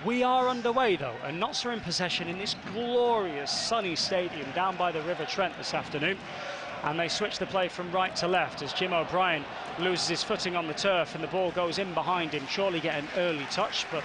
We are underway though, and Notts are in possession in this glorious sunny stadium down by the River Trent this afternoon. And they switch the play from right to left as Jim O'Brien loses his footing on the turf and the ball goes in behind him. Chorley get an early touch, but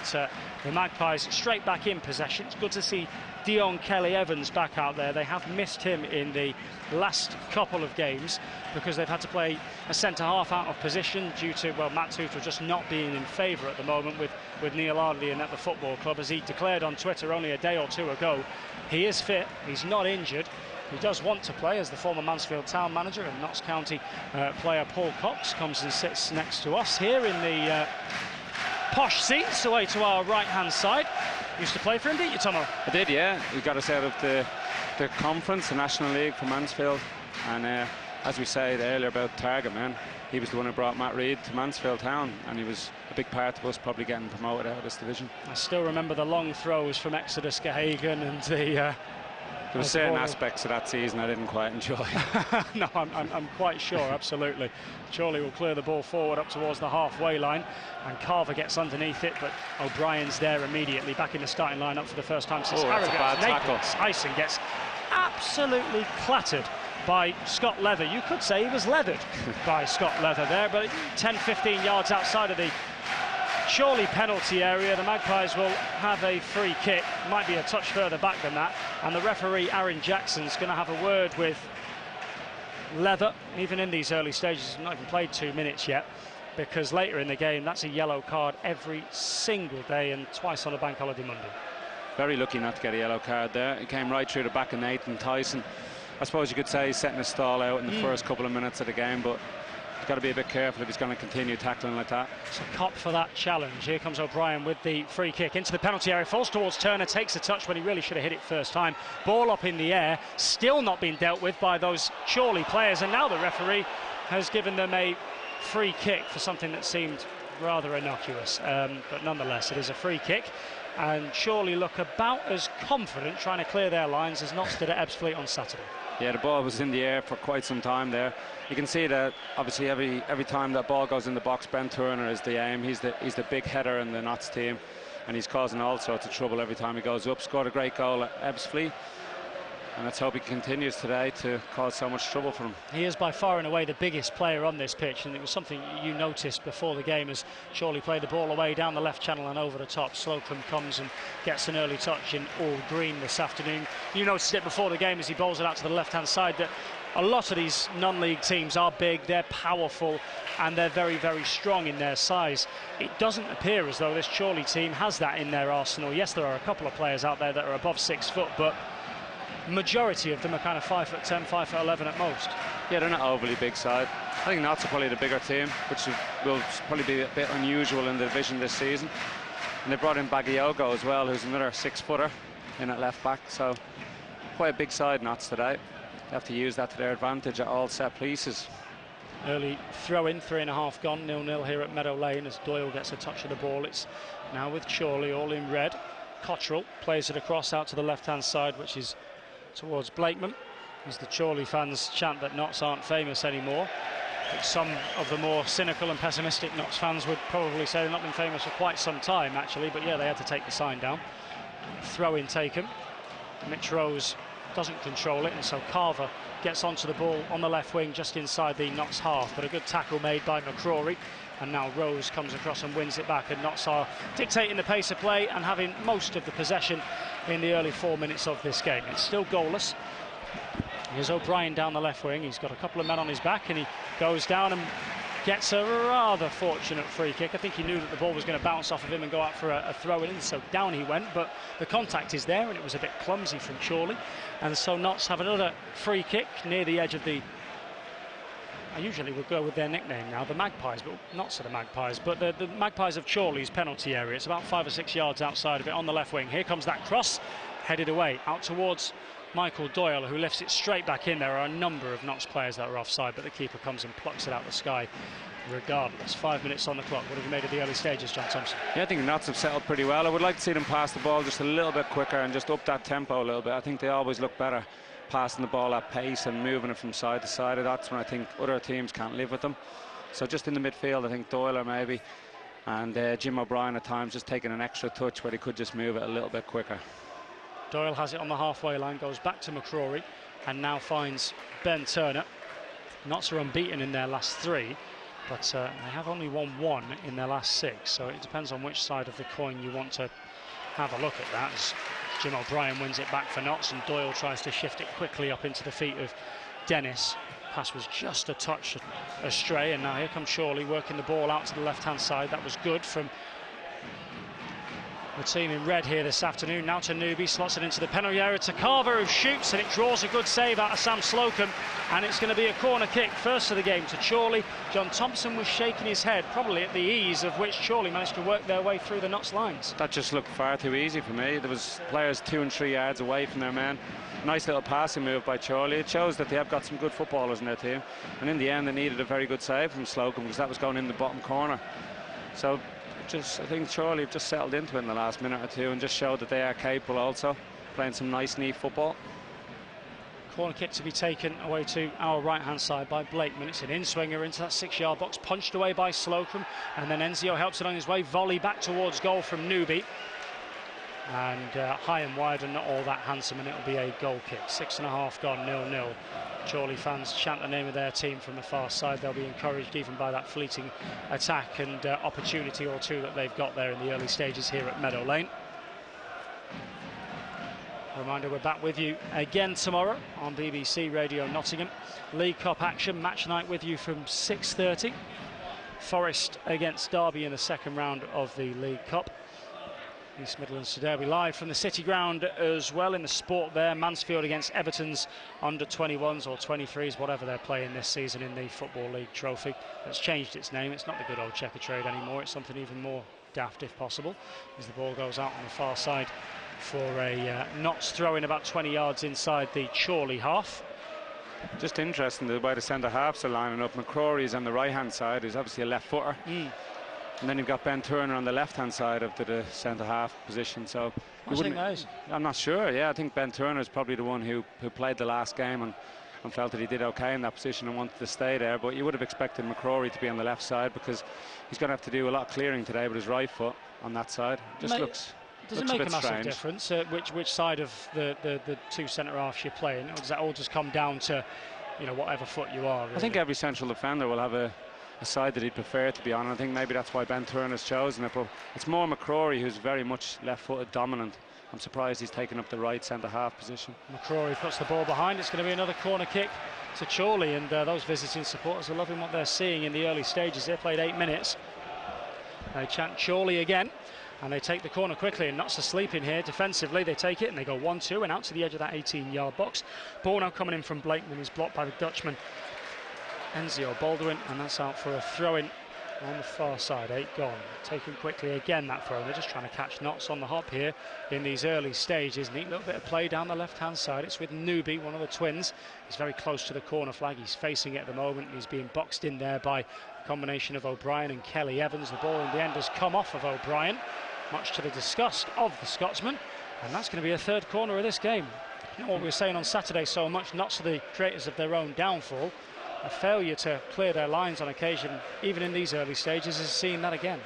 the Magpies straight back in possession. It's good to see Dion Kelly-Evans back out there. They have missed him in the last couple of games because they've had to play a centre-half out of position due to, well, Matt Tootle just not being in favour at the moment with Neil Ardley and at the football club. As he declared on Twitter only a day or two ago, he is fit, he's not injured. He does want to play, as the former Mansfield Town manager and Notts County player Paul Cox comes and sits next to us here in the posh seats away to our right-hand side. Used to play for him, didn't you, Tomo? I did, yeah. He got us out of the conference, the National League for Mansfield. And as we said earlier about Target, man, he was the one who brought Matt Reid to Mansfield Town, and he was a big part of us probably getting promoted out of this division. I still remember the long throws from Exodus Gahagan and the... There were certain aspects of that season I didn't quite enjoy. No, I'm quite sure, absolutely. Chorley will clear the ball forward up towards the halfway line, and Carver gets underneath it, but O'Brien's there immediately, back in the starting lineup for the first time since Harrogate. That's a bad tackle. Tyson gets absolutely clattered by Scott Leather. You could say he was leathered by Scott Leather there, but 10-15 yards outside of the Chorley penalty area. The Magpies will have a free kick, might be a touch further back than that, and the referee Aaron Jackson's going to have a word with Leather. Even in these early stages, he's not even played 2 minutes yet, because later in the game that's a yellow card every single day and twice on a bank holiday Monday. Very lucky not to get a yellow card there. He came right through the back of Nathan Tyson. I suppose you could say he's setting a stall out in the first couple of minutes of the game, but got to be a bit careful if he's going to continue tackling like that. It's a cop for that challenge. Here comes O'Brien with the free kick into the penalty area, falls towards Turner, takes a touch when he really should have hit it first time. Ball up in the air, still not being dealt with by those Chorley players, and now the referee has given them a free kick for something that seemed rather innocuous, but nonetheless it is a free kick, and Chorley look about as confident trying to clear their lines as Notts did at Ebbsfleet on Saturday. Yeah, the ball was in the air for quite some time there. You can see that obviously every time that ball goes in the box, Ben Turner is the aim. He's the big header in the Notts team, and he's causing all sorts of trouble every time he goes up. Scored a great goal at Ebbsfleet, and let's hope he continues today to cause so much trouble for him. He is by far and away the biggest player on this pitch, and it was something you noticed before the game as Chorley played the ball away down the left channel and over the top. Slocum comes and gets an early touch in all green this afternoon. You noticed it before the game as he bowls it out to the left-hand side that a lot of these non-league teams are big, they're powerful, and they're very, very strong in their size. It doesn't appear as though this Chorley team has that in their arsenal. Yes, there are a couple of players out there that are above 6 foot, but majority of them are kind of 5'10", 5'11" at most. Yeah, they're not overly big side. I think Notts are probably the bigger team, which will probably be a bit unusual in the division this season. And they brought in Bagiogo as well, who's another 6-footer in at left back, so quite a big side Notts today. They have to use that to their advantage at all set pieces. Early throw in, 3.5 gone, 0-0 here at Meadow Lane as Doyle gets a touch of the ball. It's now with Chorley all in red. Cottrell plays it across out to the left-hand side, which is towards Blakeman, as the Chorley fans chant that Notts aren't famous anymore. But some of the more cynical and pessimistic Notts fans would probably say they've not been famous for quite some time, actually, but yeah, they had to take the sign down. Throw in taken. Mitch Rose doesn't control it, and so Carver gets onto the ball on the left wing just inside the Notts half, but a good tackle made by McCrory, and now Rose comes across and wins it back, and Notts are dictating the pace of play and having most of the possession in the early 4 minutes of this game. It's still goalless. Here's O'Brien down the left wing. He's got a couple of men on his back, and he goes down and gets a rather fortunate free kick. I think he knew that the ball was going to bounce off of him and go out for a throw-in, so down he went, but the contact is there, and it was a bit clumsy from Chorley, and so Notts have another free kick near the edge of the... I usually would go with their nickname now, the Magpies, but not so the Magpies, but the Magpies of Chorley's penalty area. It's about 5 or 6 yards outside of it on the left wing. Here comes that cross, headed away, out towards Michael Doyle, who lifts it straight back in. There are a number of Notts players that are offside, but the keeper comes and plucks it out the sky regardless. 5 minutes on the clock. What have you made of the early stages, John Thompson? Yeah, I think Notts have settled pretty well. I would like to see them pass the ball just a little bit quicker and just up that tempo a little bit. I think they always look better passing the ball at pace and moving it from side to side. That's when I think other teams can't live with them. So just in the midfield, I think Doyle maybe, And Jim O'Brien at times just taking an extra touch where he could just move it a little bit quicker. Doyle has it on the halfway line, goes back to McCrory, and now finds Ben Turner. Notts are unbeaten in their last 3, but they have only won 1 in their last 6, so it depends on which side of the coin you want to have a look at that, as Jim O'Brien wins it back for Notts and Doyle tries to shift it quickly up into the feet of Dennis. Pass was just a touch astray, and now here comes Chorley working the ball out to the left-hand side. That was good from the team in red here this afternoon. Now to Newby, slots it into the penalty area to Carver, who shoots, and it draws a good save out of Sam Slocum, and it's going to be a corner kick, first of the game, to Chorley. John Thompson was shaking his head, probably at the ease of which Chorley managed to work their way through the Notts lines. That just looked far too easy for me. There was players 2 and 3 yards away from their men. Nice little passing move by Chorley. It shows that they have got some good footballers in their team, and in the end they needed a very good save from Slocum, because that was going in the bottom corner. So I think Chorley have just settled into it in the last minute or 2 and just showed that they are capable also, playing some nice neat football. Corner kick to be taken away to our right-hand side by Blakeman. It's an in-swinger into that 6-yard box, punched away by Slocum, and then Enzio helps it on his way. Volley back towards goal from Newby. And high and wide and not all that handsome, and it'll be a goal kick. 6.5 gone, 0-0. Chorley fans chant the name of their team from the far side. They'll be encouraged even by that fleeting attack and opportunity or 2 that they've got there in the early stages here at Meadow Lane. A reminder, we're back with you again tomorrow on BBC Radio Nottingham. League Cup action, match night with you from 6:30. Forest against Derby in the second round of the League Cup. East Midlands to Derby live from the City Ground as well in the sport there. Mansfield against Everton's under-21s or 23s, whatever they're playing this season in the Football League Trophy. That's changed its name. It's not the good old checker trade anymore. It's something even more daft, if possible, as the ball goes out on the far side for a Notts throw in about 20 yards inside the Chorley half. Just interesting the way the centre-halves are lining up. McCrory's on the right-hand side, who's obviously a left-footer. And then you've got Ben Turner on the left-hand side of the centre-half position. So what do you think that is? I'm not sure. Yeah, I think Ben Turner is probably the one who played the last game and felt that he did okay in that position and wanted to stay there. But you would have expected McCrory to be on the left side, because he's going to have to do a lot of clearing today with his right foot on that side. Does it make a massive difference which side of the 2 centre-halves you're playing, or does that all just come down to, you know, whatever foot you are? Really? I think every central defender will have a side that he'd prefer to be on. I think maybe that's why Ben Turner's chosen it, but it's more McCrory who's very much left-footed dominant. I'm surprised he's taken up the right centre-half position. McCrory puts the ball behind. It's going to be another corner kick to Chorley, and those visiting supporters are loving what they're seeing in the early stages. They played 8 minutes. They chant Chorley again, and they take the corner quickly, and Notts are sleeping here defensively. They take it and they go 1-2 and out to the edge of that 18-yard box. Ball now coming in from Blakeman, who's blocked by the Dutchman Enzio Baldwin, and that's out for a throw-in on the far side. 8 gone. Taken quickly again, that throw. They're just trying to catch Notts on the hop here in these early stages. Neat little bit of play down the left-hand side. It's with Newby, one of the twins. He's very close to the corner flag. He's facing it at the moment. He's being boxed in there by a combination of O'Brien and Kelly Evans. The ball in the end has come off of O'Brien, much to the disgust of the Scotsman, and that's going to be a 3rd corner of this game. You know what we were saying on Saturday so much, Notts are the creators of their own downfall. A failure to clear their lines on occasion, even in these early stages, is seeing that again.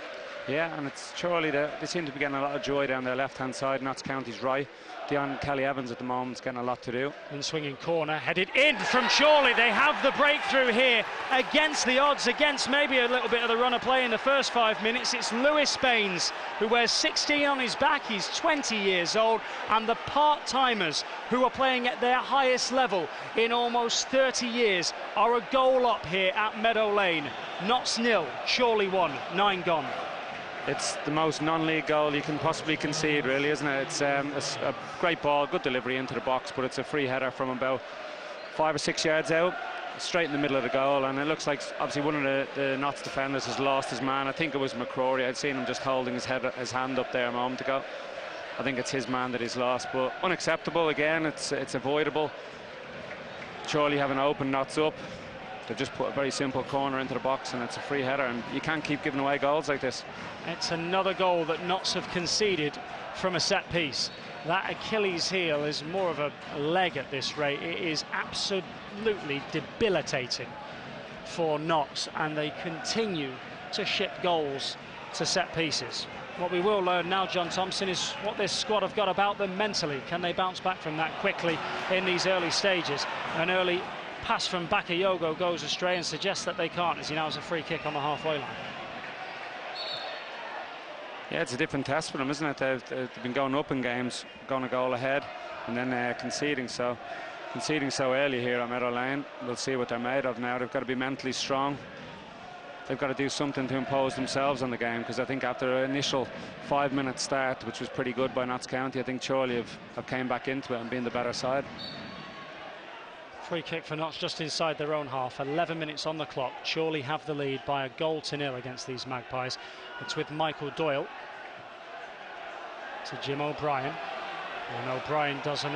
Yeah, and it's Chorley that they seem to be getting a lot of joy down their left-hand side. Notts County's right. Dion Kelly Evans at the moment is getting a lot to do. And swinging corner, headed in from Chorley. They have the breakthrough here against the odds, against maybe a little bit of the run of play in the first 5 minutes. It's Lewis Baines, who wears 16 on his back. He's 20 years old, and the part-timers who are playing at their highest level in almost 30 years are a goal up here at Meadow Lane. Notts 0, Chorley 1, 9 gone. It's the most non-league goal you can possibly concede, really, isn't it? It's a great ball, good delivery into the box, but it's a free header from about 5 or 6 yards out, straight in the middle of the goal, and it looks like obviously one of the Notts defenders has lost his man. I think it was McCrory. I'd seen him just holding his hand up there a moment ago. I think it's his man that he's lost, but unacceptable again. It's avoidable. Chorley have an open, Notts up. They've just put a very simple corner into the box, and it's a free header, and you can't keep giving away goals like this. It's another goal that Notts have conceded from a set piece. That Achilles heel is more of a leg at this rate. It is absolutely debilitating for Notts, and they continue to ship goals to set pieces. What we will learn now, John Thompson, is what this squad have got about them mentally. Can they bounce back from that quickly in these early stages? An early pass from Bakayoko goes astray and suggests that they can't, as he now has a free kick on the halfway line. Yeah, it's a different test for them, isn't it? They've been going up in games, going a goal ahead, and then conceding so early here at Meadow Lane. We'll see what they're made of now. They've got to be mentally strong. They've got to do something to impose themselves on the game, because I think after an initial 5-minute start, which was pretty good by Notts County, I think Chorley have came back into it and been the better side. Free kick for Notts just inside their own half. 11 minutes on the clock. Chorley have the lead by a 1-0 against these Magpies. It's with Michael Doyle to Jim O'Brien. And O'Brien does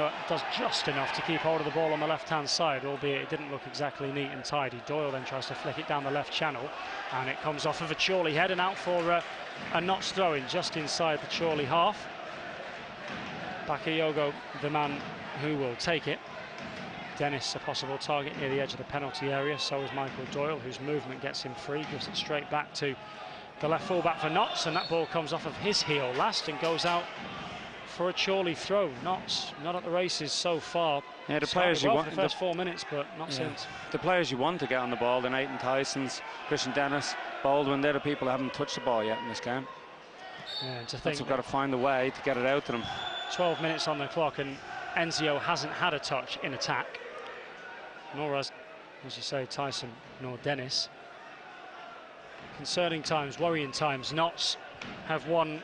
just enough to keep hold of the ball on the left-hand side, albeit it didn't look exactly neat and tidy. Doyle then tries to flick it down the left channel, and it comes off of a Chorley head and out for a Notts throw-in just inside the Chorley half. Bakayoko, the man who will take it. Dennis, a possible target near the edge of the penalty area. So is Michael Doyle, whose movement gets him free, gives it straight back to the left full-back for Notts, and that ball comes off of his heel last and goes out for a Chorley throw. Notts not at the races so far. Yeah, the players you want for the first 4 minutes, but not since. The players you want to get on the ball, the Nathan Tysons, Christian Dennis, Baldwin, they're the people who haven't touched the ball yet in this game. Yeah, to think That's we've got to find a way to get it out to them. 12 minutes on the clock, and Enzio hasn't had a touch in attack, nor has, as you say, Tyson nor Dennis. Concerning times, worrying times. Notts have won,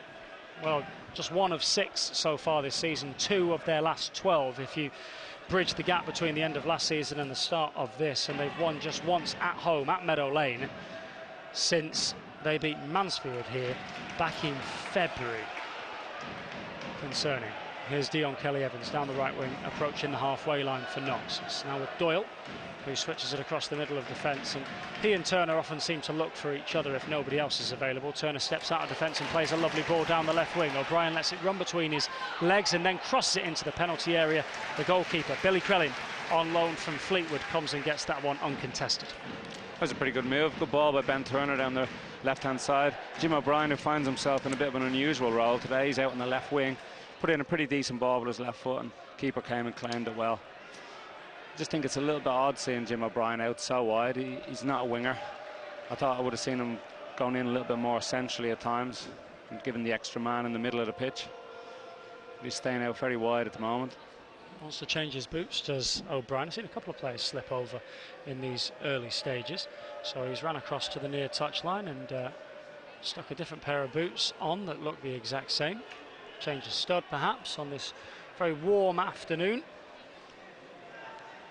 well, just 1 of 6 so far this season, 2 of their last 12 if you bridge the gap between the end of last season and the start of this, and they've won just once at home at Meadow Lane since they beat Mansfield here back in February. Concerning. Here's Dion Kelly-Evans down the right wing, approaching the halfway line for Notts. It's now with Doyle, who switches it across the middle of defence, and he and Turner often seem to look for each other if nobody else is available. Turner steps out of defence and plays a lovely ball down the left wing. O'Brien lets it run between his legs and then crosses it into the penalty area. The goalkeeper, Billy Crellin, on loan from Fleetwood, comes and gets that one uncontested. That was a pretty good move. Good ball by Ben Turner down the left-hand side. Jim O'Brien, who finds himself in a bit of an unusual role today, he's out on the left wing, put in a pretty decent ball with his left foot, and keeper came and claimed it well. I just think it's a little bit odd seeing Jim O'Brien out so wide. He's not a winger. I thought I would have seen him going in a little bit more centrally at times and giving the extra man in the middle of the pitch. He's staying out very wide at the moment. Wants to change his boots, does O'Brien. I've seen a couple of players slip over in these early stages. So he's ran across to the near touchline and stuck a different pair of boots on that look the exact same. Change of stud perhaps on this very warm afternoon.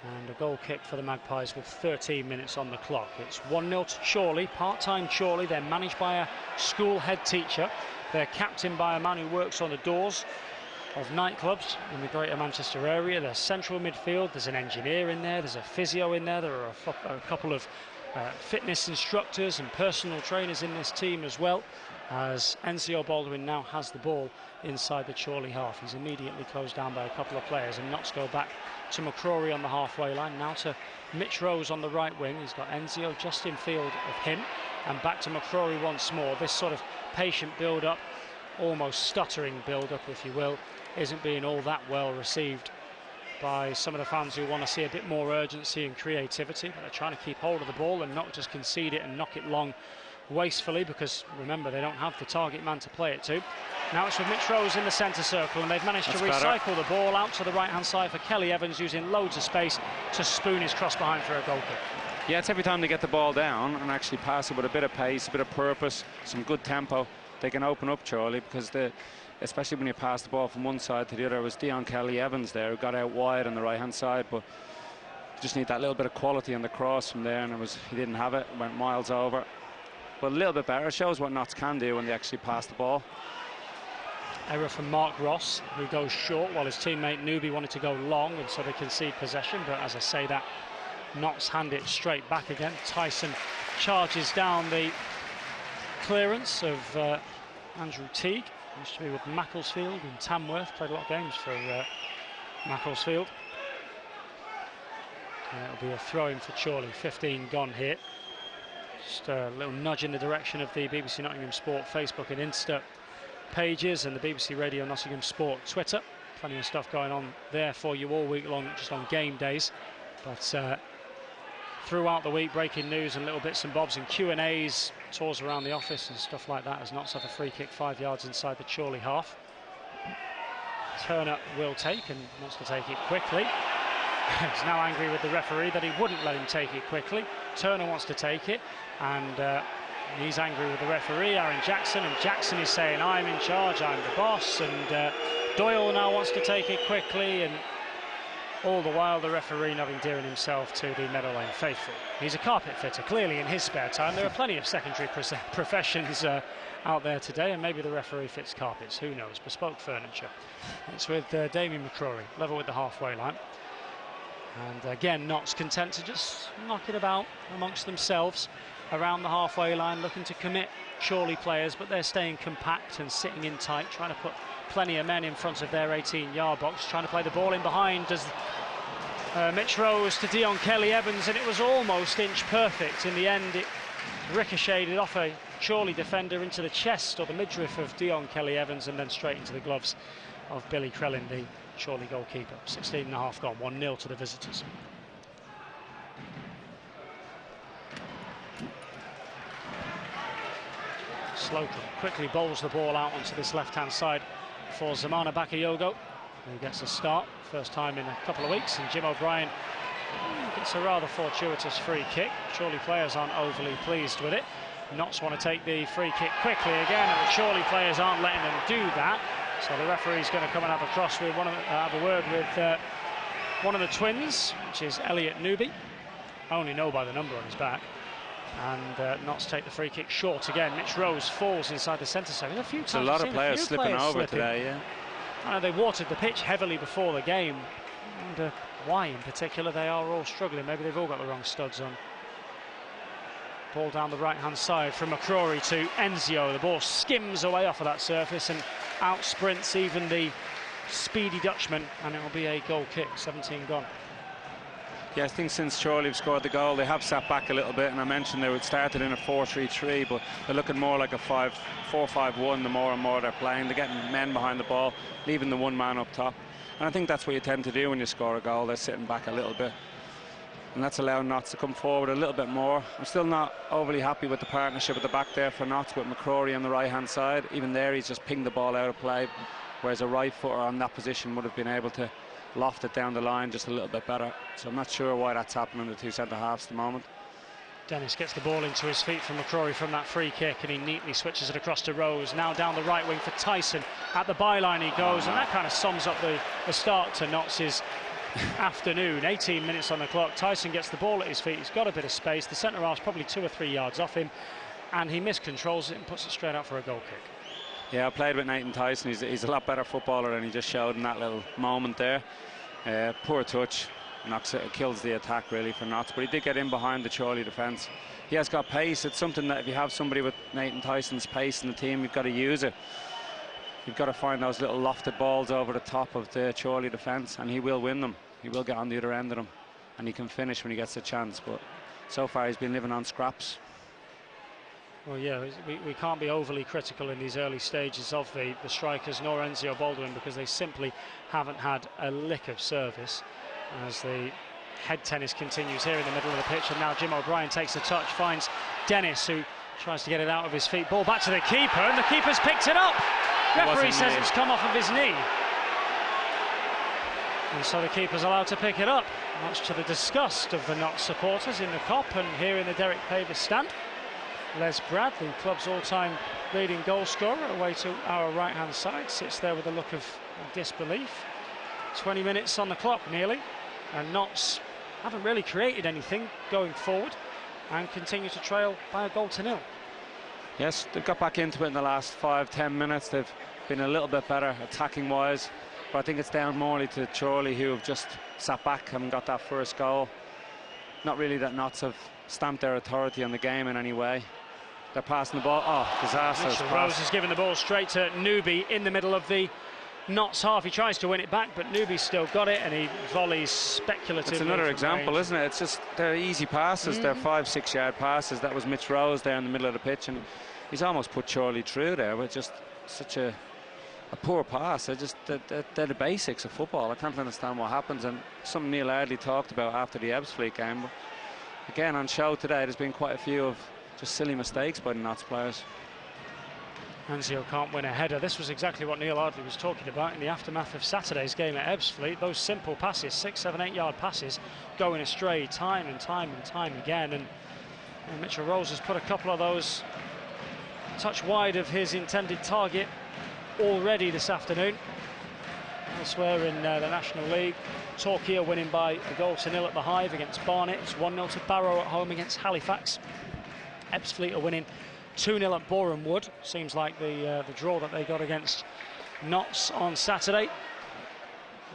And a goal kick for the Magpies with 13 minutes on the clock. It's 1-0 to Chorley, part-time Chorley. They're managed by a school head teacher. They're captained by a man who works on the doors of nightclubs in the Greater Manchester area. There's central midfield, there's an engineer in there, there's a physio in there, there are a couple of fitness instructors and personal trainers in this team as well, as Enzio Baldwin now has the ball inside the Chorley half. He's immediately closed down by a couple of players, and Notts go back to McCrory on the halfway line, now to Mitch Rose on the right wing. He's got Enzio just in field of him, and back to McCrory once more. This sort of patient build-up, almost stuttering build-up if you will, isn't being all that well received by some of the fans who want to see a bit more urgency and creativity, but they're trying to keep hold of the ball and not just concede it and knock it long wastefully, because remember, they don't have the target man to play it to. Now it's with Mitch Rose in the centre circle, and they've managed to recycle the ball out to the right hand side for Kelly-Evans, using loads of space to spoon his cross behind for a goal kick. Yeah, it's every time they get the ball down and actually pass it with a bit of pace, a bit of purpose, some good tempo, they can open up Chorley, because especially when you pass the ball from one side to the other. It was Dion Kelly-Evans there who got out wide on the right hand side, but just need that little bit of quality on the cross from there, and he didn't have it, went miles over. But a little bit better. It shows what Notts can do when they actually pass the ball. Error from Mark Ross, who goes short while his teammate Newby wanted to go long, and so they concede possession. But as I say that, Notts hand it straight back again. Tyson charges down the clearance of Andrew Teague. Used to be with Macclesfield and Tamworth, played a lot of games for Macclesfield. And it'll be a throw-in for Chorley, 15 gone here. Just a little nudge in the direction of the BBC Nottingham Sport Facebook and Insta pages and the BBC Radio Nottingham Sport Twitter. Plenty of stuff going on there for you all week long, just on game days. But throughout the week, breaking news and little bits and bobs and Q&As, tours around the office and stuff like that, as Notts have a free kick 5 yards inside the Chorley half. Turner will take and wants to take it quickly. He's now angry with the referee that he wouldn't let him take it quickly. Turner wants to take it, and he's angry with the referee, Aaron Jackson, and Jackson is saying, I'm in charge, I'm the boss, and Doyle now wants to take it quickly, and all the while the referee not endearing himself to the Meadow Lane faithful. He's a carpet fitter, clearly in his spare time. There are plenty of secondary professions out there today, and maybe the referee fits carpets, who knows, bespoke furniture. It's with Damien McCrory, level with the halfway line. And again, Notts content to just knock it about amongst themselves around the halfway line, looking to commit Chorley players, but they're staying compact and sitting in tight, trying to put plenty of men in front of their 18-yard box, trying to play the ball in behind as Mitch Rose to Dion Kelly-Evans, and it was almost inch perfect. In the end, it ricocheted off a Chorley defender into the chest or the midriff of Dion Kelly-Evans and then straight into the gloves of Billy Crellin, the Chorley goalkeeper. 16.5 gone, 1-0 to the visitors. Slocum quickly bowls the ball out onto this left-hand side for Zamana Bakayoko, who gets a start, first time in a couple of weeks, and Jim O'Brien gets a rather fortuitous free kick. Chorley players aren't overly pleased with it. Notts want to take the free kick quickly again, and the Chorley players aren't letting them do that. So the referee's going to come and have a word with one of the twins, which is Elliot Newby. I only know by the number on his back. And Notts take the free kick short again. Mitch Rose falls inside the centre circle. A few times. There's a lot of players slipping over today, yeah. I know they watered the pitch heavily before the game. I wonder why in particular they are all struggling. Maybe they've all got the wrong studs on. Ball down the right-hand side from McCrory to Enzio. The ball skims away off of that surface and out sprints even the speedy Dutchman, and it will be a goal kick. 17 gone. Yeah, I think since Chorley have scored the goal, they have sat back a little bit, and I mentioned they would started in a 4-3-3, but they're looking more like a 4-5-1 the more and more they're playing. They're getting men behind the ball, leaving the one man up top. And I think that's what you tend to do when you score a goal. They're sitting back a little bit. And that's allowing Notts to come forward a little bit more. I'm still not overly happy with the partnership at the back there for Notts with McCrory on the right-hand side. Even there, he's just pinged the ball out of play, whereas a right footer on that position would have been able to loft it down the line just a little bit better. So I'm not sure why that's happening, the two centre-halves at the moment. Dennis gets the ball into his feet from McCrory from that free kick, and he neatly switches it across to Rose. Now down the right wing for Tyson. At the byline he goes, and that kind of sums up the start to Notts' afternoon. 18 minutes on the clock. Tyson gets the ball at his feet. He's got a bit of space. The centre-half's probably 2 or 3 yards off him, and he miscontrols it and puts it straight out for a goal kick. Yeah, I played with Nathan Tyson. He's a lot better footballer than he just showed in that little moment there. Poor touch, knocks it, kills the attack really for Notts, but he did get in behind the Chorley defence. He has got pace. It's something that if you have somebody with Nathan Tyson's pace in the team, you've got to use it. You've got to find those little lofted balls over the top of the Chorley defence, and he will win them. He will get on the other end of them, and he can finish when he gets a chance, but so far he's been living on scraps. Well, yeah, we can't be overly critical in these early stages of the strikers, nor Enzio Baldwin, because they simply haven't had a lick of service as the head tennis continues here in the middle of the pitch. And now Jim O'Brien takes the touch, finds Dennis, who tries to get it out of his feet. Ball back to the keeper, and the keeper's picked it up. Referee says it's come off of his knee. And so the keeper's allowed to pick it up, much to the disgust of the Notts supporters in the Kop and here in the Derek Pavis stand. Les Brad, the club's all-time leading goal scorer, away to our right-hand side, sits there with a look of disbelief. 20 minutes on the clock nearly, and Notts haven't really created anything going forward and continue to trail by a goal to nil. Yes, they've got back into it in the last 5-10 minutes. They've been a little bit better attacking-wise, but I think it's down morely to Chorley, who have just sat back and got that first goal. Not really that Notts have stamped their authority on the game in any way. They're passing the ball. Oh, disastrous. Rose has given the ball straight to Newby in the middle of the Knott's half. He tries to win it back, but Newby's still got it, and he volleys speculatively. It's another example, isn't it? It's just they're easy passes. They're 5-6 yard passes. That was Mitch Rose there in the middle of the pitch, and he's almost put Chorley through there with just such a poor pass. They're the basics of football. I can't understand what happens, and something Neil Ardley talked about after the Ebbsfleet game. But again, on show today, there's been quite a few of just silly mistakes by the Notts players. Anzio can't win a header. This was exactly what Neil Ardley was talking about in the aftermath of Saturday's game at Ebbsfleet. Those simple passes, 6, 7, 8 yard passes, going astray time and time again. And Mitchell Rose has put a couple of those touch wide of his intended target already this afternoon. Elsewhere in the National League, Torquay are winning by 1-0 at the Hive against Barnet. It's 1-0 to Barrow at home against Halifax. Ebbsfleet are winning 2-0 at Boreham Wood. Seems like the draw that they got against Notts on Saturday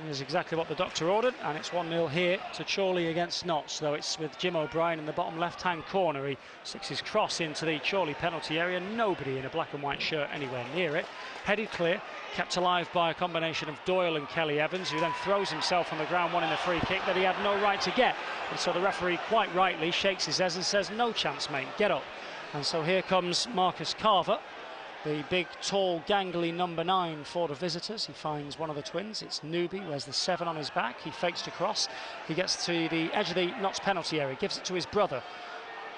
is exactly what the doctor ordered, and it's 1-0 here to Chorley against Notts, though it's with Jim O'Brien in the bottom left-hand corner. He sticks his cross into the Chorley penalty area. Nobody in a black and white shirt anywhere near it. Headed clear, kept alive by a combination of Doyle and Kelly Evans, who then throws himself on the ground, wanting a free kick that he had no right to get. And so the referee, quite rightly, shakes his head and says, "No chance, mate, get up." And so here comes Marcus Carver, the big, tall, gangly number 9 for the visitors. He finds one of the twins. It's Newby, wears the 7 on his back. He fakes to cross. He gets to the edge of the Notts penalty area, gives it to his brother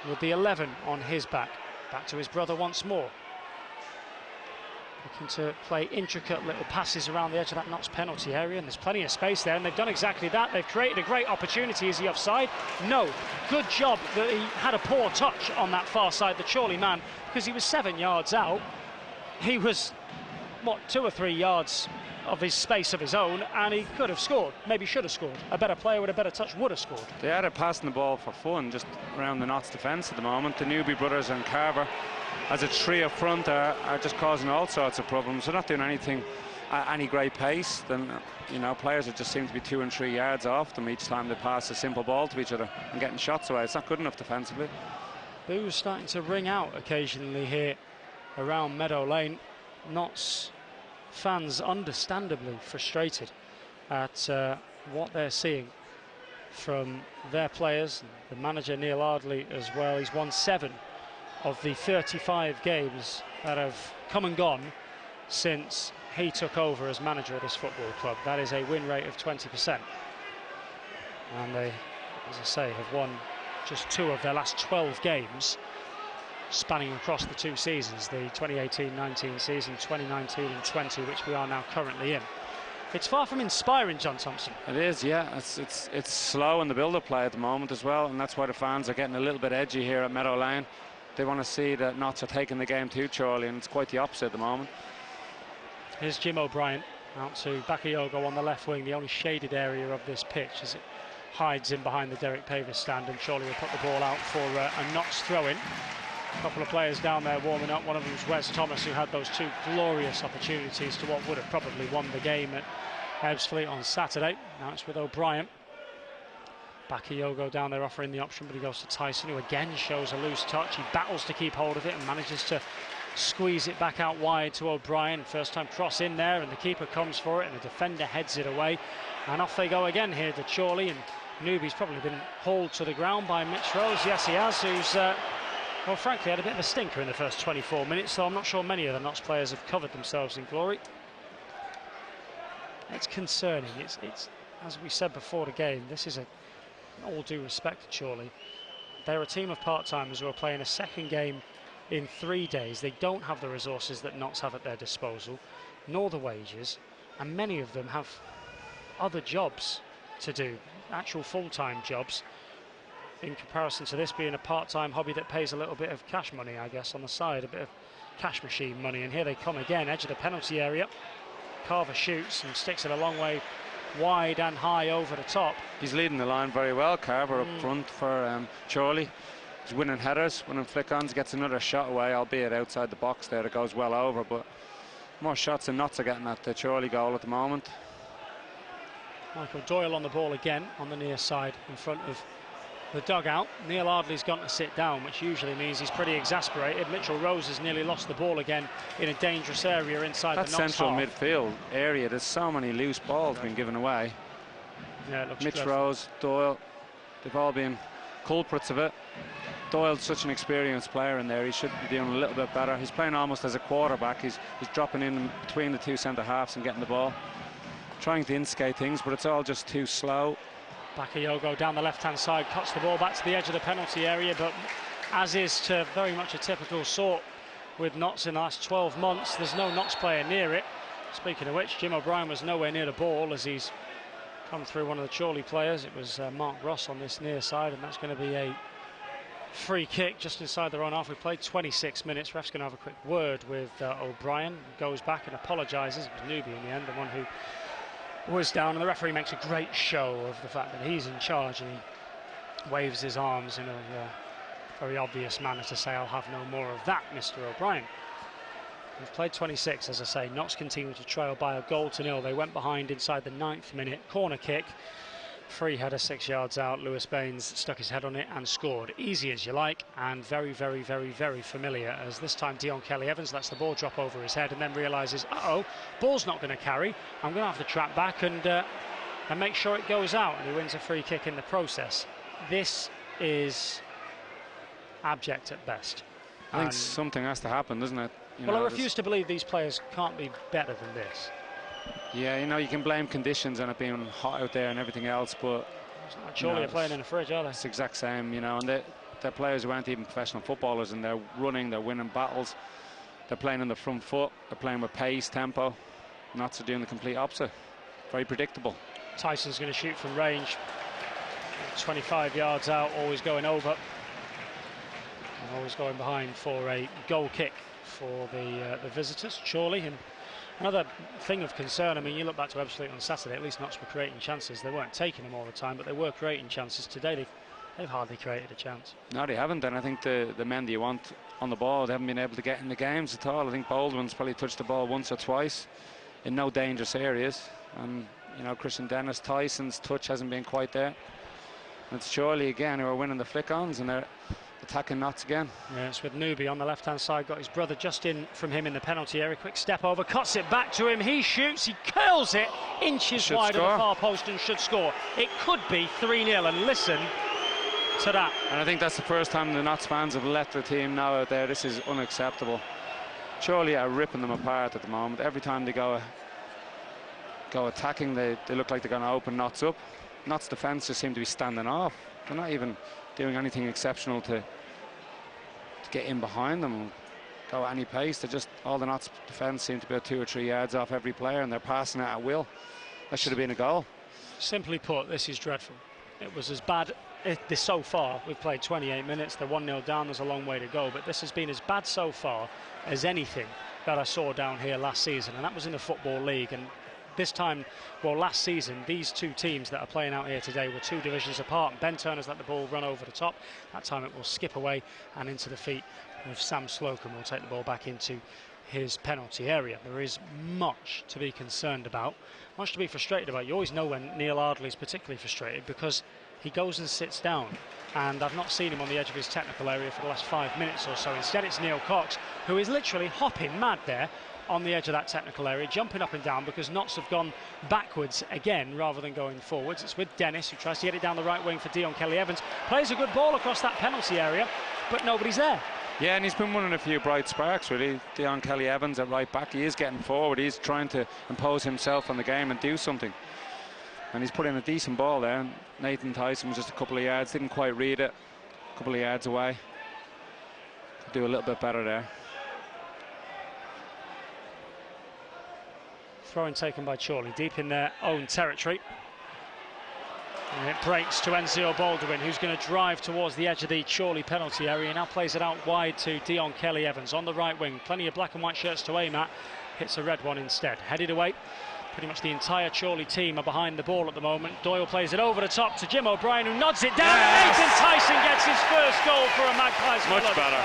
with the 11 on his back. Back to his brother once more. Looking to play intricate little passes around the edge of that Notts penalty area, and there's plenty of space there, and they've done exactly that. They've created a great opportunity. Is he offside? No. Good job that he had a poor touch on that far side, the Chorley man, because he was 7 yards out. He was, what, 2 or 3 yards of his space of his own, and he could have scored. Maybe should have scored. A better player with a better touch would have scored. They are passing the ball for fun just around the Notts defence at the moment. The Newby brothers and Carver, as a three up front, are just causing all sorts of problems. They're not doing anything at any great pace. Then, you know, players that just seem to be 2 and 3 yards off them each time they pass a simple ball to each other and getting shots away. It's not good enough defensively. Boo's starting to ring out occasionally here around Meadow Lane. Notts fans understandably frustrated at what they're seeing from their players. The manager Neil Ardley as well. He's won 7 of the 35 games that have come and gone since he took over as manager of this football club. That is a win rate of 20%. And they, as I say, have won just 2 of their last 12 games, spanning across the 2 seasons, the 2018-19 season, 2019-20, which we are now currently in. It's far from inspiring, John Thompson. It is, yeah. It's slow in the build-up play at the moment as well, and that's why the fans are getting a little bit edgy here at Meadow Lane. They want to see that Notts are taking the game to Chorley, and it's quite the opposite at the moment. Here's Jim O'Brien out to Bakayoko on the left wing, the only shaded area of this pitch as it hides in behind the Derek Pavis stand, and Chorley will put the ball out for a Notts throw-in. A couple of players down there warming up. One of them is Wes Thomas, who had those 2 glorious opportunities to what would have probably won the game at Ebbsfleet on Saturday. Now it's with O'Brien. Bakayoko down there offering the option, but he goes to Tyson, who again shows a loose touch. He battles to keep hold of it and manages to squeeze it back out wide to O'Brien. First time cross in there, and the keeper comes for it, and the defender heads it away. And off they go again here to Chorley, and Newby's probably been hauled to the ground by Mitch Rose. Yes, he has, who's well, frankly, had a bit of a stinker in the first 24 minutes, so I'm not sure many of the Notts players have covered themselves in glory. It's concerning. It's as we said before the game, this is all due respect to Chorley. They're a team of part-timers who are playing a second game in 3 days. They don't have the resources that Notts have at their disposal, nor the wages, and many of them have other jobs to do, actual full-time jobs, in comparison to this being a part-time hobby that pays a little bit of cash money, I guess, on the side, a bit of cash machine money. And here they come again, edge of the penalty area. Carver shoots and sticks it a long way wide and high over the top. He's leading the line very well, Carver, up front for Chorley. He's winning headers, winning flick-ons, gets another shot away, albeit outside the box there, that goes well over, but more shots than Notts are getting at the Chorley goal at the moment. Michael Doyle on the ball again on the near side in front of the dugout. Neil Ardley's gone to sit down, which usually means he's pretty exasperated. Mitchell Rose has nearly lost the ball again in a dangerous area inside that the Knox central half. midfield area. There's so many loose balls being given away. Yeah, it looks Mitch dreadful. Rose, Doyle, they've all been culprits of it. Doyle's such an experienced player in there. He should be doing a little bit better. He's playing almost as a quarterback. He's dropping in between the two centre halves and getting the ball, trying to instigate things, but it's all just too slow. Bakayoko down the left-hand side, cuts the ball back to the edge of the penalty area, but as is to very much a typical sort with Notts in the last 12 months, there's no Notts player near it. Speaking of which, Jim O'Brien was nowhere near the ball as he's come through one of the Chorley players. It was Mark Ross on this near side, and that's going to be a free kick just inside the run-off. We played 26 minutes. Ref's going to have a quick word with O'Brien. Goes back and apologises. It was Newby in the end, the one who was down, and the referee makes a great show of the fact that he's in charge, and he waves his arms in a very obvious manner to say, "I'll have no more of that, Mr. O'Brien." We've played 26, as I say. Notts continue to trail by a goal to nil. They went behind inside the 9th minute. Corner kick. Free header 6 yards out. Lewis Baines stuck his head on it and scored. Easy as you like, and very, very, very, very familiar, as this time Dion Kelly-Evans lets the ball drop over his head and then realises, uh-oh, ball's not going to carry. I'm going to have to track back and make sure it goes out, and he wins a free kick in the process. This is abject at best. I think something has to happen, doesn't it? Well, I refuse to believe these players can't be better than this. Yeah, you know, you can blame conditions and it being hot out there and everything else, but Chorley are playing in a fridge, are they? It's the exact same, you know, and they're players who aren't even professional footballers, and they're running, they're winning battles, they're playing on the front foot, they're playing with pace, tempo. Notts are doing the complete opposite. Very predictable. Tyson's going to shoot from range, 25 yards out, always going over, and always going behind for a goal kick for the visitors, Chorley. And another thing of concern, I mean, you look back to Ebbsfleet on Saturday, at least Notts were creating chances. They weren't taking them all the time, but they were creating chances. Today they've hardly created a chance. No, they haven't, and I think the men that you want on the ball, they haven't been able to get in the games at all. I think Baldwin's probably touched the ball once or twice in no dangerous areas, and you know, Christian Dennis, Tyson's touch hasn't been quite there. And it's Chorley again who are winning the flick-ons, and they're attacking Notts again. Yeah, it's with Newby on the left-hand side, got his brother just in from him in the penalty area. Quick step over, cuts it back to him, he shoots, he curls it inches wide of the far post and should score. It could be 3-0, and listen to that. And I think that's the first time the Notts fans have let their team know out there, this is unacceptable. Chorley are ripping them apart at the moment. Every time they go attacking, they look like they're going to open Notts up. Notts defence just seem to be standing off. They're not even doing anything exceptional to get in behind them and go at any pace. They're just, all the Notts defence seem to be 2 or 3 yards off every player, and they're passing it at will. That should have been a goal. Simply put, this is dreadful. It was as bad so far. We've played 28 minutes, they're 1-0 down, there's a long way to go, but this has been as bad so far as anything that I saw down here last season, and that was in the Football League. And this time, well, last season, these two teams that are playing out here today were 2 divisions apart. Ben Turner's let the ball run over the top. That time it will skip away and into the feet of Sam Slocum. Will take the ball back into his penalty area. There is much to be concerned about, much to be frustrated about. You always know when Neil Ardley is particularly frustrated, because he goes and sits down, and I've not seen him on the edge of his technical area for the last 5 minutes or so. Instead, it's Neil Cox, who is literally hopping mad there on the edge of that technical area, jumping up and down, because Notts have gone backwards again rather than going forwards. It's with Dennis, who tries to get it down the right wing for Dion Kelly-Evans. Plays a good ball across that penalty area, but nobody's there. Yeah, and he's been winning a few bright sparks, really. Dion Kelly-Evans at right back, he is getting forward. He's trying to impose himself on the game and do something. And he's put in a decent ball there. Nathan Tyson was just a couple of yards, didn't quite read it. A couple of yards away. Could do a little bit better there. Throw-in taken by Chorley, deep in their own territory. And it breaks to Enzio Baldwin, who's going to drive towards the edge of the Chorley penalty area. Now plays it out wide to Dion Kelly-Evans on the right wing. Plenty of black and white shirts to aim at. Hits a red one instead. Headed away. Pretty much the entire Chorley team are behind the ball at the moment. Doyle plays it over the top to Jim O'Brien, who nods it down. Yes! And Nathan Tyson gets his first goal for a Magpies. Much better.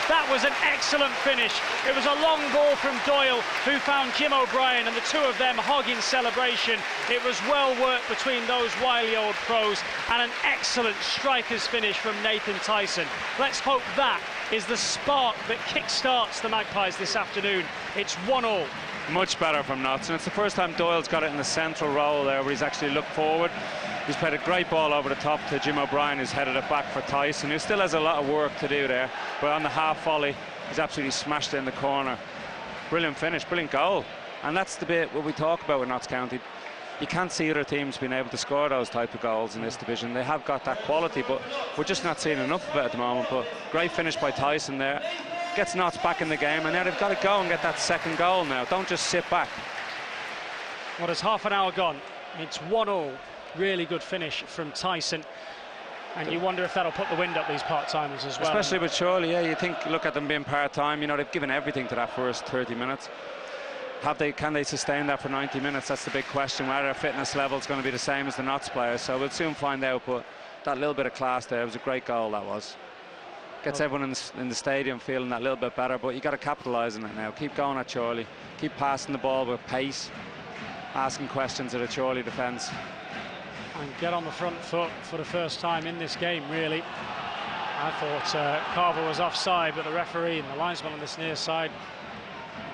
That was an excellent finish. It was a long ball from Doyle, who found Jim O'Brien, and the two of them hogging celebration. It was well worked between those wily old pros, and an excellent striker's finish from Nathan Tyson. Let's hope that is the spark that kick-starts the Magpies this afternoon. It's 1-1. Much better from Notts, and it's the first time Doyle's got it in the central role there, where he's actually looked forward. He's played a great ball over the top to Jim O'Brien, who's headed it back for Tyson, who still has a lot of work to do there. But on the half volley, he's absolutely smashed it in the corner. Brilliant finish, brilliant goal. And that's the bit what we talk about with Notts County. You can't see other teams being able to score those type of goals in this division. They have got that quality, but we're just not seeing enough of it at the moment. But great finish by Tyson there. Gets Notts back in the game, and now they've got to go and get that second goal now. Don't just sit back. What has half an hour gone? It's 1-1. Really good finish from Tyson, and you wonder if that'll put the wind up these part-timers as well. Especially with Chorley, yeah. You think, look at them being part-time. You know, they've given everything to that first 30 minutes. Can they sustain that for 90 minutes? That's the big question. Whether their fitness level is going to be the same as the Notts players. So we'll soon find out. But that little bit of class there, it was a great goal. That was. Gets everyone in the stadium feeling that little bit better. But you got to capitalise on it now. Keep going at Chorley. Keep passing the ball with pace, asking questions of the Chorley defence. And get on the front foot for the first time in this game, really. I thought Carver was offside, but the referee and the linesman on this near side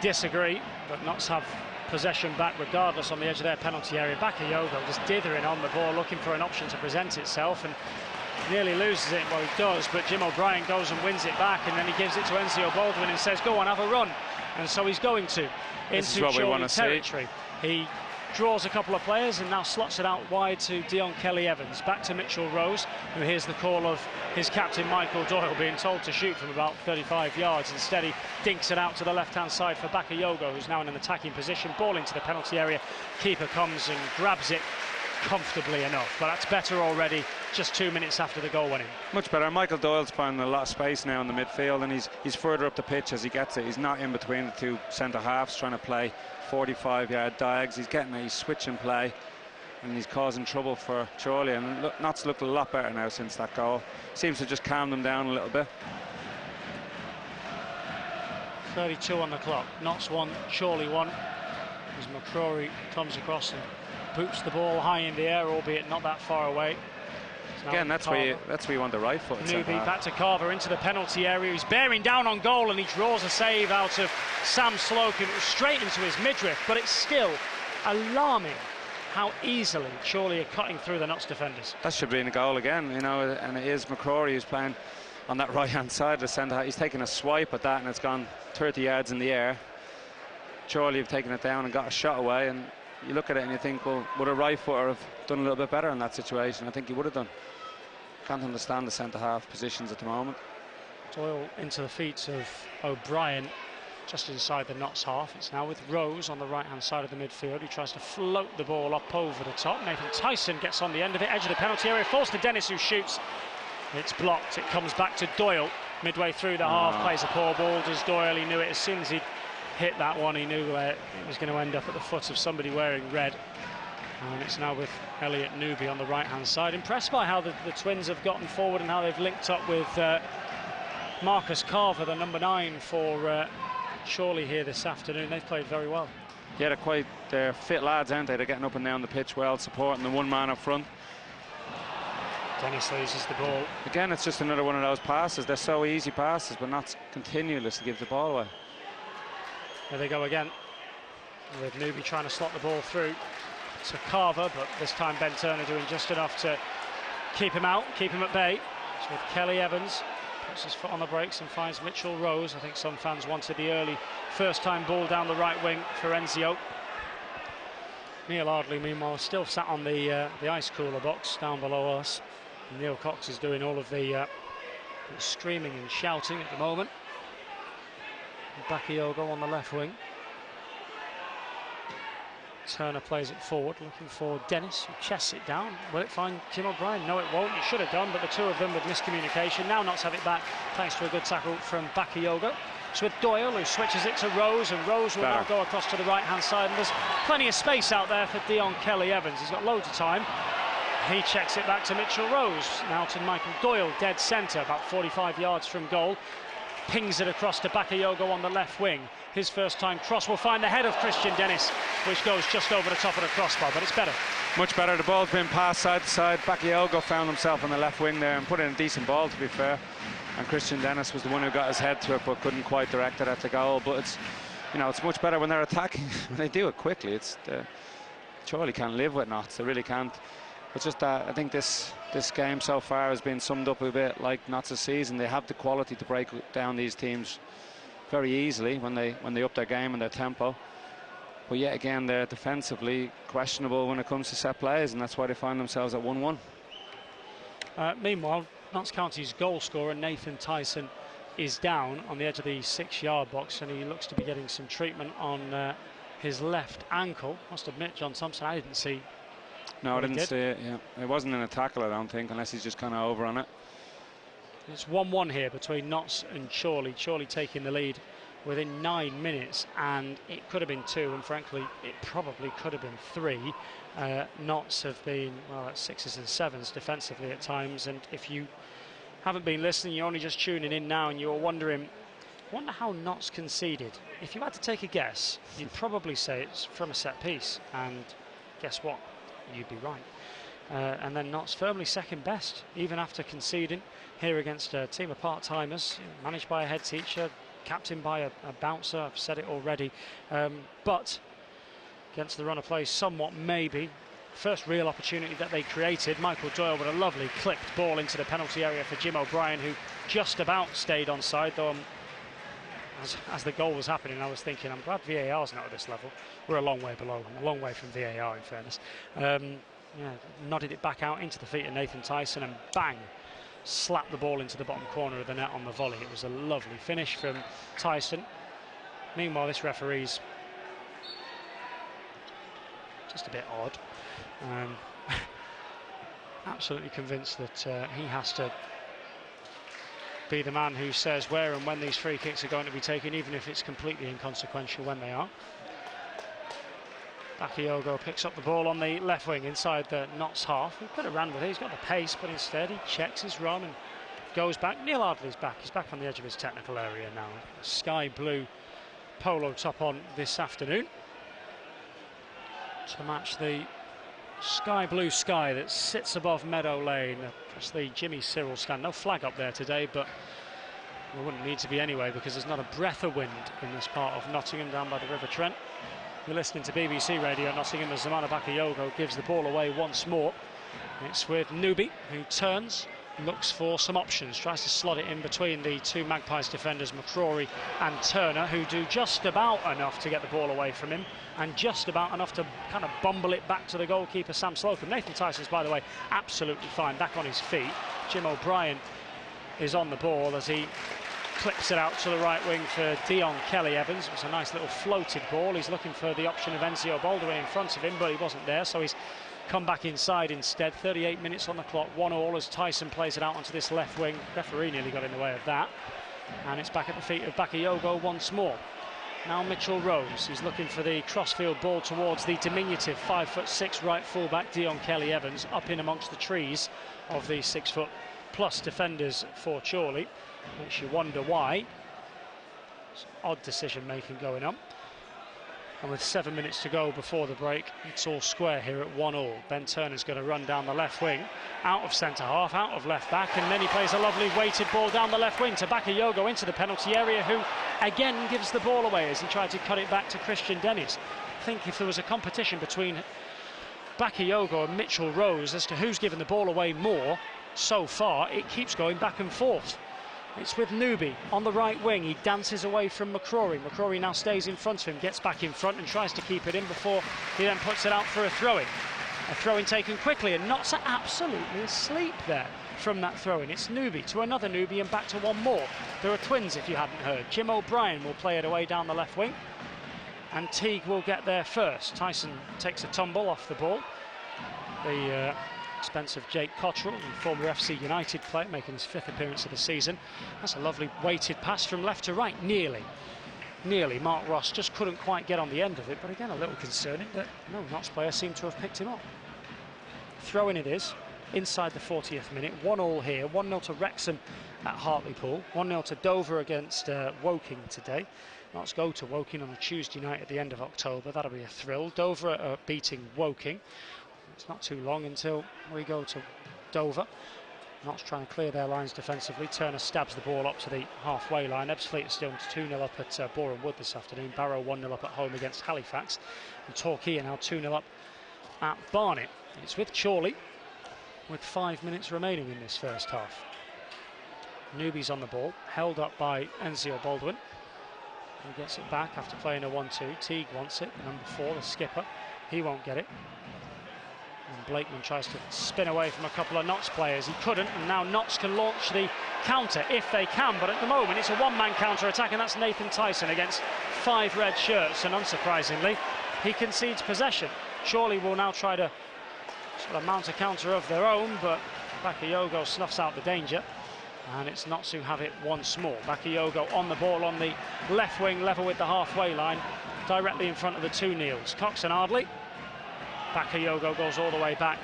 disagree. But Notts have possession back regardless on the edge of their penalty area. Bakayoko just dithering on the ball, looking for an option to present itself, and nearly loses it. Well, he does, but Jim O'Brien goes and wins it back, and then he gives it to Enzio Baldwin and says, go on, have a run. And so he's going to into Chorley territory. He draws a couple of players and now slots it out wide to Dion Kelly-Evans. Back to Mitchell Rose, who hears the call of his captain Michael Doyle being told to shoot from about 35 yards. Instead, he dinks it out to the left-hand side for Bakayoko, who's now in an attacking position. Ball into the penalty area. Keeper comes and grabs it comfortably enough, but that's better already, just 2 minutes after the goal went in. Much better. Michael Doyle's finding a lot of space now in the midfield, and he's further up the pitch as he gets it. He's not in between the two centre halves trying to play 45-yard diags. He's getting a switch and play, and he's causing trouble for Chorley. And Notts looked a lot better now since that goal. Seems to just calm them down a little bit. 32 on the clock. Notts 1, Chorley 1. As McCrory comes across and boots the ball high in the air, albeit not that far away. Again, that's where you want the right foot. Newby back to Carver into the penalty area. He's bearing down on goal, and he draws a save out of Sam Slocum. It was straight into his midriff, but it's still alarming how easily Chorley are cutting through the Notts defenders. That should be in a goal again, you know, and it is McCrory who's playing on that right-hand side of the centre. He's taking a swipe at that, and it's gone 30 yards in the air. Chorley have taken it down and got a shot away, and you look at it and you think, well, would a right footer have done a little bit better in that situation? I think he would have done. Can't understand the centre-half positions at the moment. Doyle into the feet of O'Brien, just inside the Notts half. It's now with Rose on the right-hand side of the midfield. He tries to float the ball up over the top. Nathan Tyson gets on the end of it, edge of the penalty area, falls to Dennis, who shoots. It's blocked. It comes back to Doyle. Midway through the half, plays a poor ball. Does Doyle? He knew it as soon as he'd hit that one. He knew it was going to end up at the foot of somebody wearing red. And it's now with Elliot Newby on the right-hand side. Impressed by how the Twins have gotten forward and how they've linked up with Marcus Carver, the number 9 for Chorley here this afternoon. They've played very well. Yeah, they're fit lads, aren't they? They're getting up and down the pitch well, supporting the one man up front. Dennis loses the ball. Again, it's just another one of those passes. They're so easy passes, but not continuous to give the ball away. There they go again, with Newby trying to slot the ball through to Carver, but this time Ben Turner doing just enough to keep him out, keep him at bay. It's with Kelly-Evans, puts his foot on the brakes and finds Mitchell Rose. I think some fans wanted the early first-time ball down the right wing for Enzio. Neil Ardley, meanwhile, still sat on the ice cooler box down below us. And Neil Cox is doing all of the screaming and shouting at the moment. Bakayoko on the left wing. Turner plays it forward, looking for Dennis, who chests it down. Will it find Jim O'Brien? No, it won't. It should have done, but the two of them with miscommunication. Now Notts have it back, thanks to a good tackle from Bakayoko. It's with Doyle, who switches it to Rose, and Rose will now go across to the right-hand side. And there's plenty of space out there for Dion Kelly-Evans. He's got loads of time. He checks it back to Mitchell Rose. Now to Michael Doyle, dead centre, about 45 yards from goal. pings it across to Bakayoko on the left wing. His first time cross will find the head of Christian Dennis, which goes just over the top of the crossbar, but it's better. Much better. The ball's been passed side to side. Bakayoko found himself on the left wing there and put in a decent ball, to be fair. And Christian Dennis was the one who got his head to it, but couldn't quite direct it at the goal. But it's, you know, it's much better when they're attacking. When they do it quickly, it's Chorley can't live with Notts. They really can't. It's just that I think this game so far has been summed up a bit like Notts' season. They have the quality to break down these teams very easily when they up their game and their tempo. But yet again, they're defensively questionable when it comes to set plays, and that's why they find themselves at 1-1. Meanwhile, Notts County's goal scorer Nathan Tyson is down on the edge of the 6-yard box, and he looks to be getting some treatment on his left ankle. Must admit, John Thompson, I didn't see. No, I didn't see it. Yeah, it wasn't in a tackle, I don't think, unless he's just kind of over on it. It's 1-1 here between Notts and Chorley. Chorley taking the lead within 9 minutes, and it could have been 2, and frankly, it probably could have been 3. Notts have been, well, at 6s and 7s defensively at times, and if you haven't been listening, you're only just tuning in now, and you're wondering, wonder how Notts conceded. If you had to take a guess, you'd probably say it's from a set piece, and guess what? You'd be right. And then Notts firmly second best, even after conceding here against a team of part-timers, managed by a head teacher, captained by a bouncer. I've said it already, but against the run of play somewhat maybe. First real opportunity that they created, Michael Doyle with a lovely clipped ball into the penalty area for Jim O'Brien, who just about stayed onside, though as the goal was happening I was thinking, I'm glad VAR's not at this level. We're a long way below, a long way from VAR in fairness. Yeah, nodded it back out into the feet of Nathan Tyson, and bang, slapped the ball into the bottom corner of the net on the volley. It was a lovely finish from Tyson. Meanwhile, this referee's just a bit odd. Absolutely convinced that he has to be the man who says where and when these free kicks are going to be taken, even if it's completely inconsequential when they are. Bakayoko picks up the ball on the left wing inside the Notts half. He could have ran with it, he's got the pace, but instead he checks his run and goes back. Neil Ardley's back, he's back on the edge of his technical area now. Sky blue polo top on this afternoon to match the sky blue sky that sits above Meadow Lane across the Jimmy Cyril stand. No flag up there today, but there wouldn't need to be anyway, because there's not a breath of wind in this part of Nottingham down by the River Trent. You're listening to BBC Radio Nottingham as Zamana Bakayoko gives the ball away once more. It's with Nubi, who turns, looks for some options, tries to slot it in between the two Magpies defenders, McCrory and Turner, who do just about enough to get the ball away from him, and just about enough to kind of bumble it back to the goalkeeper, Sam Slocum. Nathan Tyson's, by the way, absolutely fine, back on his feet. Jim O'Brien is on the ball as he clips it out to the right wing for Dion Kelly-Evans. It was a nice little floated ball. He's looking for the option of Enzio Baldwin in front of him, but he wasn't there, so he's come back inside instead. 38 minutes on the clock, 1-1 as Tyson plays it out onto this left wing. Referee nearly got in the way of that, and it's back at the feet of Bakayoko once more. Now Mitchell Rose, he's looking for the crossfield ball towards the diminutive 5'6" right fullback Dion Kelly-Evans, up in amongst the trees of the 6+ defenders for Chorley. Makes you wonder why. Some odd decision making going on. And with 7 minutes to go before the break, it's all square here at 1-1. Ben Turner's going to run down the left wing, out of centre half, out of left back, and then he plays a lovely weighted ball down the left wing to Bakayoko into the penalty area, who again gives the ball away as he tried to cut it back to Christian Dennis. I think if there was a competition between Bakayoko and Mitchell Rose as to who's given the ball away more so far, it keeps going back and forth. It's with Nubi on the right wing. He dances away from McCrory. McCrory now stays in front of him, gets back in front and tries to keep it in before he then puts it out for a throw-in. A throw-in taken quickly, and Notts are absolutely asleep there from that throw-in. It's Nubi to another Nubi and back to one more. There are twins, if you hadn't heard. Jim O'Brien will play it away down the left wing, and Teague will get there first. Tyson takes a tumble off the ball. The expense of Jake Cottrell, the former FC United player, making his 5th appearance of the season. That's a lovely weighted pass from left to right, nearly. Mark Ross just couldn't quite get on the end of it, but again a little concerning that no Notts player seemed to have picked him up. Throw in it is. inside the 40th minute. 1-1 here, 1-0 to Wrexham at Hartlepool, 1-0 to Dover against Woking today. Let's go to Woking on a Tuesday night at the end of October. That'll be a thrill. Dover are beating Woking. It's not too long until we go to Dover. Notts trying to clear their lines defensively. Turner stabs the ball up to the halfway line. Ebbsfleet is still 2-0 up at Boreham Wood this afternoon. Barrow 1-0 up at home against Halifax. And Torquay are now 2-0 up at Barnet. It's with Chorley with 5 minutes remaining in this first half. Newby's on the ball, held up by Enzio Baldwin. He gets it back after playing a 1-2. Teague wants it, number 4, the skipper. He won't get it. And Blakeman tries to spin away from a couple of Notts players. He couldn't, and now Notts can launch the counter if they can. But at the moment, it's a one-man counter-attack, and that's Nathan Tyson against 5 red shirts. And unsurprisingly, he concedes possession. Chorley will now try to sort of mount a counter of their own, but Bakayoko snuffs out the danger. And it's Notts who have it once more. Bakayoko on the ball on the left wing, level with the halfway line, directly in front of the 2 Neils. Cox and Ardley. Bakayoko goes all the way back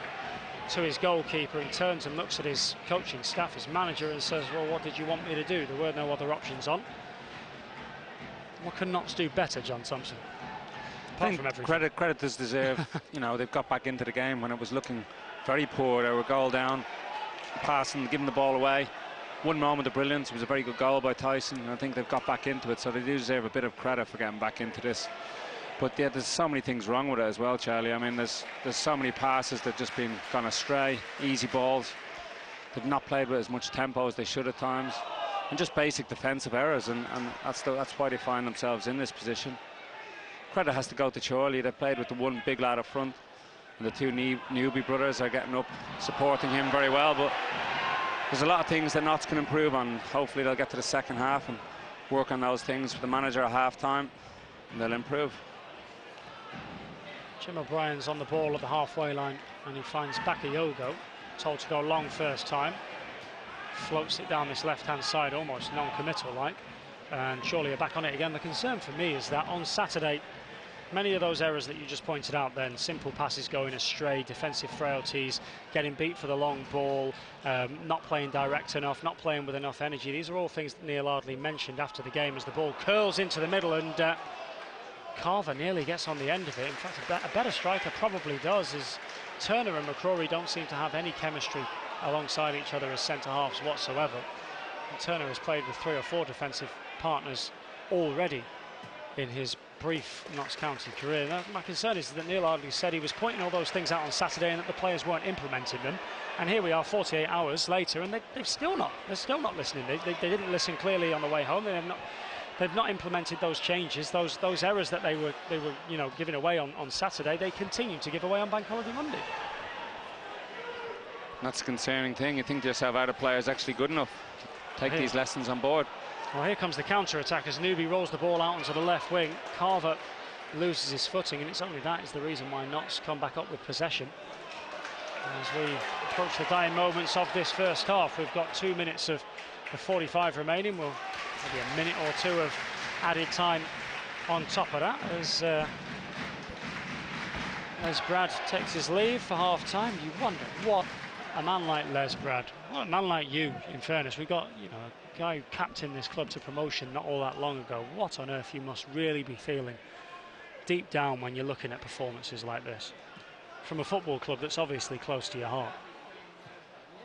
to his goalkeeper and turns and looks at his coaching staff, his manager, and says, well, what did you want me to do? There were no other options on. What can Notts do better, John Thompson? Apart from everything. Credit does deserve. You know, they've got back into the game when it was looking very poor. They were goal down, passing, giving the ball away. One moment of brilliance. It was a very good goal by Tyson, and I think they've got back into it, so they do deserve a bit of credit for getting back into this. But yeah, there's so many things wrong with it as well, Charlie. I mean, there's so many passes that have just gone astray, easy balls. They've not played with as much tempo as they should at times, and just basic defensive errors, and that's why they find themselves in this position. Credit has to go to Chorley. They played with the one big lad up front, and the 2 Newby brothers are getting up, supporting him very well. But there's a lot of things that Notts can improve on. Hopefully they'll get to the second half and work on those things with the manager at half-time, and they'll improve. Jim O'Brien's on the ball at the halfway line, and he finds Bakayoko, told to go long first time. Floats it down this left-hand side, almost non-committal like. And Chorley are back on it again. The concern for me is that on Saturday, many of those errors that you just pointed out then, simple passes going astray, defensive frailties, getting beat for the long ball, not playing direct enough, not playing with enough energy. These are all things that Neil Ardley mentioned after the game as the ball curls into the middle, and Carver nearly gets on the end of it. In fact, a better striker probably does, as Turner and McCrory don't seem to have any chemistry alongside each other as centre-halves whatsoever. And Turner has played with 3 or 4 defensive partners already in his brief Notts County career. Now, my concern is that Neil Ardley said he was pointing all those things out on Saturday and that the players weren't implementing them. And here we are 48 hours later, and they're still not listening. They didn't listen clearly on the way home. They've not implemented those changes, those errors that they were giving away on Saturday. They continue to give away on Bank Holiday Monday. That's a concerning thing. You think to yourself, are the players actually good enough to take these lessons on board? Well, here comes the counter-attack as Newby rolls the ball out onto the left wing. Carver loses his footing, and it's only that is the reason why Notts come back up with possession. As we approach the dying moments of this first half, we've got 2 minutes of 45 remaining. We'll maybe a minute or 2 of added time on top of that as Brad takes his leave for half-time. You wonder what a man like Les Brad, what a man like you, in fairness, we got a guy who captained this club to promotion not all that long ago. What on earth you must really be feeling deep down when you're looking at performances like this from a football club that's obviously close to your heart.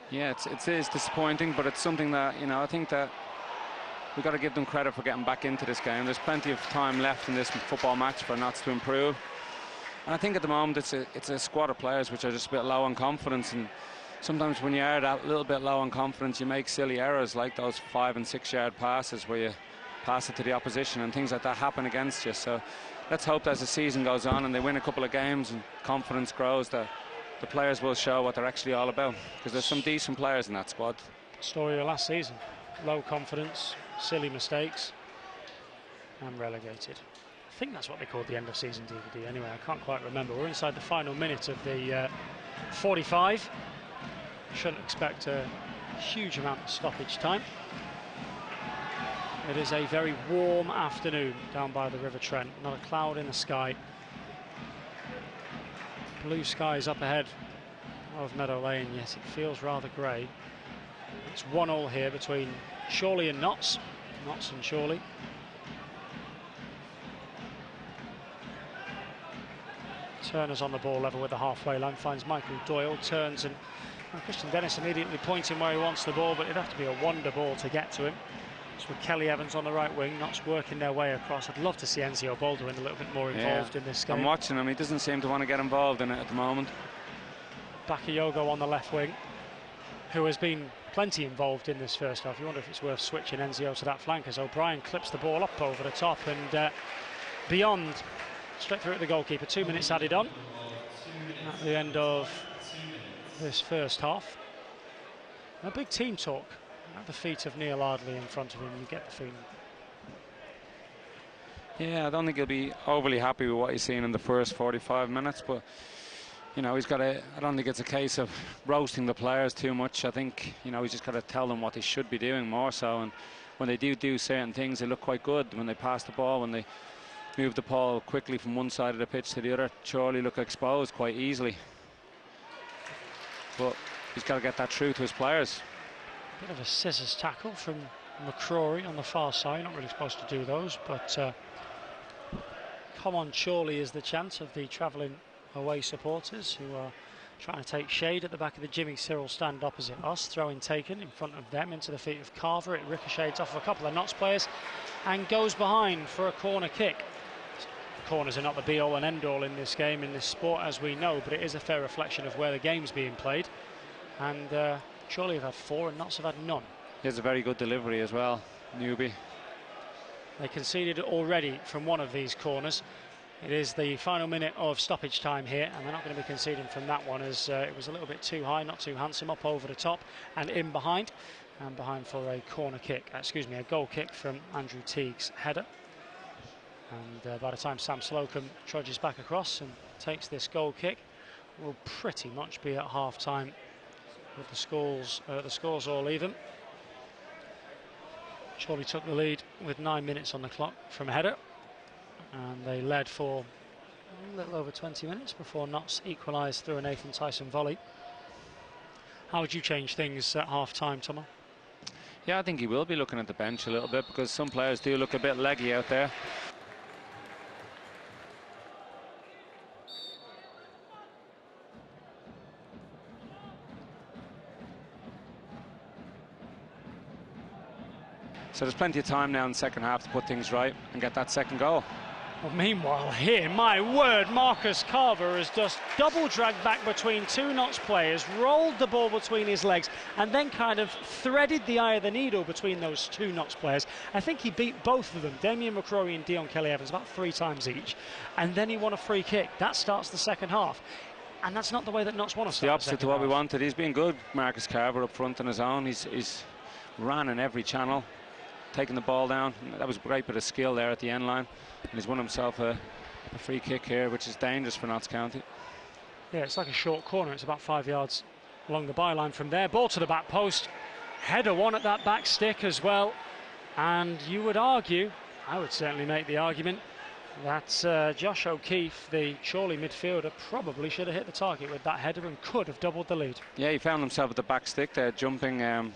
Yeah, it is disappointing, but it's something that I think that we've got to give them credit for getting back into this game. There's plenty of time left in this football match for Notts to improve, and I think at the moment it's a squad of players which are just a bit low on confidence, and sometimes when you are that little bit low on confidence, you make silly errors like those 5- and 6-yard passes where you pass it to the opposition, and things like that happen against you. So let's hope that as the season goes on and they win a couple of games and confidence grows, that the players will show what they're actually all about, because there's some decent players in that squad. Story of last season: low confidence, silly mistakes, and relegated. I think that's what they called the end of season DVD anyway. I can't quite remember. We're inside the final minute of the 45. Shouldn't expect a huge amount of stoppage time. It is a very warm afternoon down by the River Trent. Not a cloud in the sky. Blue skies up ahead of Meadow Lane, yet it feels rather grey. It's 1-1 here between Chorley and Notts. Notts and Chorley. Turner's on the ball level with the halfway line, finds Michael Doyle, turns, and Christian Dennis immediately pointing where he wants the ball, but it'd have to be a wonder ball to get to him. It's with Kelly Evans on the right wing, Notts working their way across. I'd love to see Enzio Baldwin a little bit more involved in this game. I'm watching him, he doesn't seem to want to get involved in it at the moment. Bakayoko on the left wing, who has been plenty involved in this first half. You wonder if it's worth switching Enzio to that flank as O'Brien clips the ball up over the top and beyond, straight through at the goalkeeper. 2 minutes added on at the end of this first half. A big team talk at the feet of Neil Ardley in front of him, you get the feeling. Yeah, I don't think he'll be overly happy with what he's seen in the first 45 minutes, but you know, he's got to, I don't think it's a case of roasting the players too much. I think, you know, he's just got to tell them what they should be doing more so, and when they do certain things, they look quite good. When they pass the ball, when they move the ball quickly from one side of the pitch to the other, Chorley look exposed quite easily. But he's got to get that through to his players. Bit of a scissors tackle from McCrory on the far side. Not really supposed to do those, but come on Chorley is the chant of the travelling away supporters who are trying to take shade at the back of the Jimmy Cyril stand opposite us. Throw-in taken in front of them into the feet of Carver. It ricochets off of a couple of Notts players and goes behind for a corner kick. Corners are not the be-all and end-all in this game, in this sport, as we know, but it is a fair reflection of where the game's being played. And Chorley have had 4 and Notts have had none. He has a very good delivery as well, Newby. They conceded already from one of these corners. It is the final minute of stoppage time here, and they're not going to be conceding from that one, as it was a little bit too high, not too handsome, up over the top and in behind. And behind for a corner kick, a goal kick from Andrew Teague's header. And by the time Sam Slocum trudges back across and takes this goal kick, we'll pretty much be at half-time with the scores all even. Chorley took the lead with 9 minutes on the clock from a header, and they led for a little over 20 minutes before Notts equalised through a Nathan Tyson volley. How would you change things at half-time, Tomo? Yeah, I think he will be looking at the bench a little bit, because some players do look a bit leggy out there. So there's plenty of time now in the second half to put things right and get that second goal. Well, meanwhile here, my word, Marcus Carver has just double dragged back between 2 Notts players, rolled the ball between his legs, and then kind of threaded the eye of the needle between those 2 Notts players. I think he beat both of them, Damien McCrory and Dion Kelly-Evans, about 3 times each, and then he won a free kick. That starts the second half. And that's not the way that Notts want to start. The opposite to what we wanted. He's been good, Marcus Carver, up front on his own. He's ran in every channel, taking the ball down. That was a great bit of skill there at the end line, and he's won himself a free kick here, which is dangerous for Notts County. Yeah, it's like a short corner. It's about 5 yards along the byline from there. Ball to the back post, header one at that back stick as well, and you would argue, I would certainly make the argument, that Josh O'Keefe, the Chorley midfielder, probably should have hit the target with that header and could have doubled the lead. Yeah, he found himself at the back stick there, jumping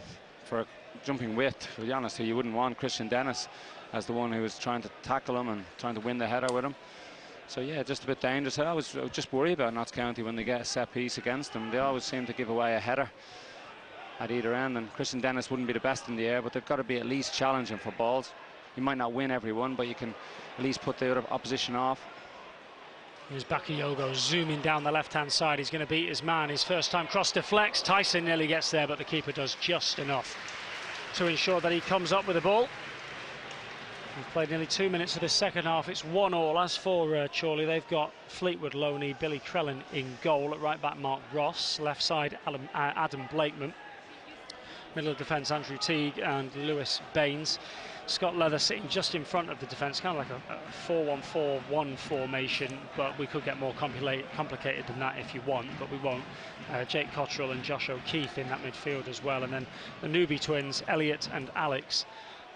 for a jumping width. To be honest, you wouldn't want Christian Dennis as the one who was trying to tackle him and trying to win the header with him. So yeah, just a bit dangerous. I was just worried about Notts County when they get a set piece against them. They always seem to give away a header at either end, and Christian Dennis wouldn't be the best in the air, but they've got to be at least challenging for balls. You might not win every one, but you can at least put the other opposition off. Here's Bakayoko zooming down the left-hand side. He's going to beat his man. His first time cross deflects. Tyson nearly gets there, but the keeper does just enough to ensure that he comes up with the ball. We've played nearly 2 minutes of this second half. It's 1-1. As for Chorley, they've got Fleetwood loanee Billy Crellin in goal. At right back, Mark Ross. Left side, Adam Blakeman. Middle of defence, Andrew Teague and Lewis Baines. Scott Leather sitting just in front of the defence, kind of like a 4-1-4-1 formation, but we could get more complicated than that if you want, but we won't. Jake Cottrell and Josh O'Keefe in that midfield as well, and then the newbie twins, Elliot and Alex,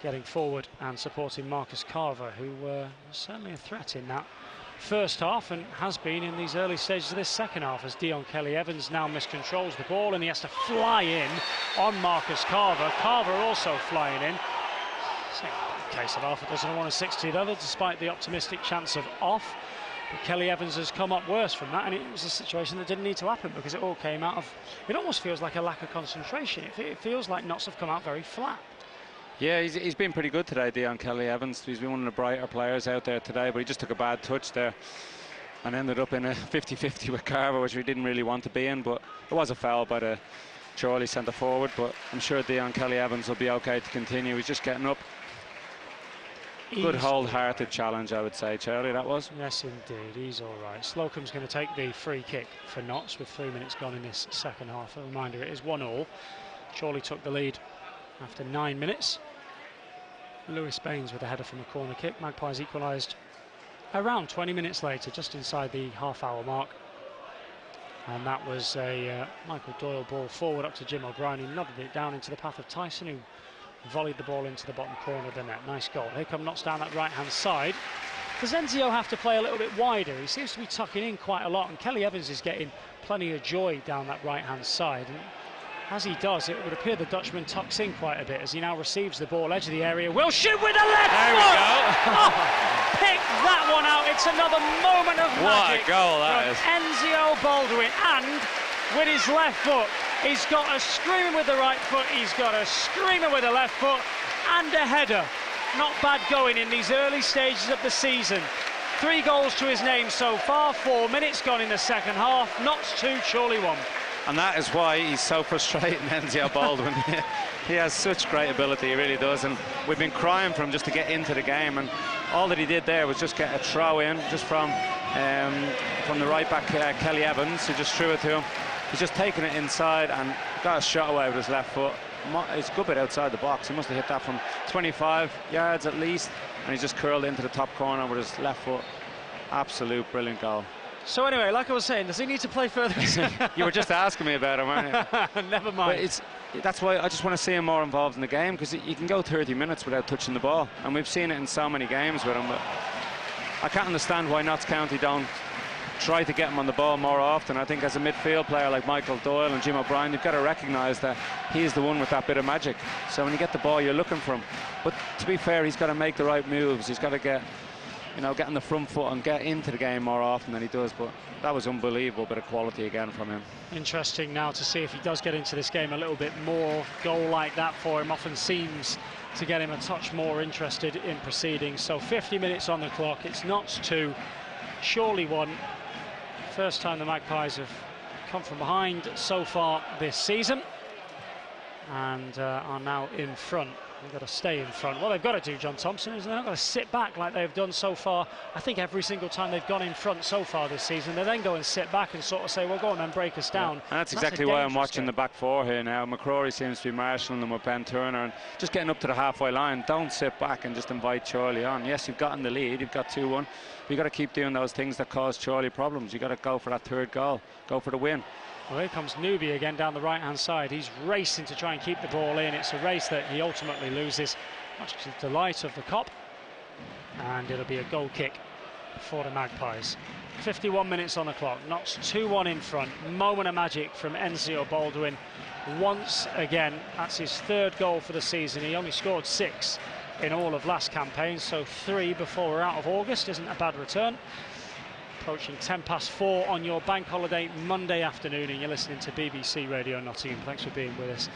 getting forward and supporting Marcus Carver, who was certainly a threat in that first half and has been in these early stages of this second half, as Dion Kelly-Evans now miscontrols the ball and he has to fly in on Marcus Carver. Carver also flying in. Same case of half a dozen and one and 60 the other, despite the optimistic chance of off. But Kelly-Evans has come up worse from that, and it was a situation that didn't need to happen because it all came out of, it almost feels like a lack of concentration. It feels like Notts have come out very flat. Yeah, he's been pretty good today, Dion Kelly-Evans. He's been one of the brighter players out there today, but he just took a bad touch there and ended up in a 50-50 with Carver, which we didn't really want to be in, but it was a foul by the Chorley centre forward, but I'm sure Dion Kelly-Evans will be okay to continue. He's just getting up. Good wholehearted challenge, I would say, Charlie, that was. Yes, indeed, he's all right. Slocum's going to take the free kick for Notts with 3 minutes gone in this second half. A reminder, it is 1-1. Chorley took the lead after 9 minutes. Lewis Baines with a header from a corner kick. Magpies equalised around 20 minutes later, just inside the half-hour mark. And that was a Michael Doyle ball forward up to Jim O'Brien, who nodded it down into the path of Tyson, who volleyed the ball into the bottom corner of the net. Nice goal. Here come Notts down that right-hand side. Does Enzio have to play a little bit wider? He seems to be tucking in quite a lot, and Kelly-Evans is getting plenty of joy down that right-hand side. And as he does, it would appear the Dutchman tucks in quite a bit as he now receives the ball, edge of the area. Will shoot with the left there foot! We go. Oh, pick that one out. It's another moment of magic. What a goal that is. Enzio Baldwin, and with his left foot, he's got a screamer with the right foot, he's got a screamer with the left foot, and a header. Not bad going in these early stages of the season. 3 goals to his name so far, 4 minutes gone in the second half. Notts 2, Chorley 1. And that is why he's so frustrating, Enzio Baldwin. He has such great ability, he really does, and we've been crying for him just to get into the game, and all that he did there was just get a throw in just from the right back, Kelly-Evans, who just threw it to him. He's just taken it inside and got a shot away with his left foot. It's a good bit outside the box. He must have hit that from 25 yards at least, and he's just curled into the top corner with his left foot. Absolute brilliant goal. So anyway, like I was saying, does he need to play further? You were just asking me about him, weren't you? Never mind. But that's why I just want to see him more involved in the game, because you can go 30 minutes without touching the ball, and we've seen it in so many games with him. But I can't understand why Notts County don't try to get him on the ball more often. I think as a midfield player like Michael Doyle and Jim O'Brien, you've got to recognise that he's the one with that bit of magic. So when you get the ball, you're looking for him. But to be fair, he's got to make the right moves. He's got to get on the front foot and get into the game more often than he does. But that was unbelievable bit of quality again from him. Interesting now to see if he does get into this game a little bit more. Goal like that for him often seems to get him a touch more interested in proceeding. So 50 minutes on the clock. It's Notts 2, Chorley 1. First time the Magpies have come from behind so far this season, and are now in front. They've got to stay in front. Well, they've got to do, John Thompson, is they're not going to sit back like they've done so far. I think every single time they've gone in front so far this season, they then go and sit back and sort of say, well, go on then, break us down. Yeah. And that's exactly why I'm watching the back four here now. McCrory seems to be marshalling them with Ben Turner and just getting up to the halfway line. Don't sit back and just invite Chorley on. Yes, you've gotten the lead, you've got 2-1. You've got to keep doing those things that cause Chorley problems. You've got to go for that third goal, go for the win. Well, here comes Newby again down the right-hand side. He's racing to try and keep the ball in. It's a race that he ultimately loses, much to the delight of the Cop. And it'll be a goal kick for the Magpies. 51 minutes on the clock. Notts 2-1 in front. Moment of magic from Enzio Baldwin. Once again, that's his third goal for the season. He only scored 6 in all of last campaign, so 3 before we're out of August isn't a bad return. Approaching 4:10 on your bank holiday Monday afternoon, and you're listening to BBC Radio Nottingham. Thanks for being with us.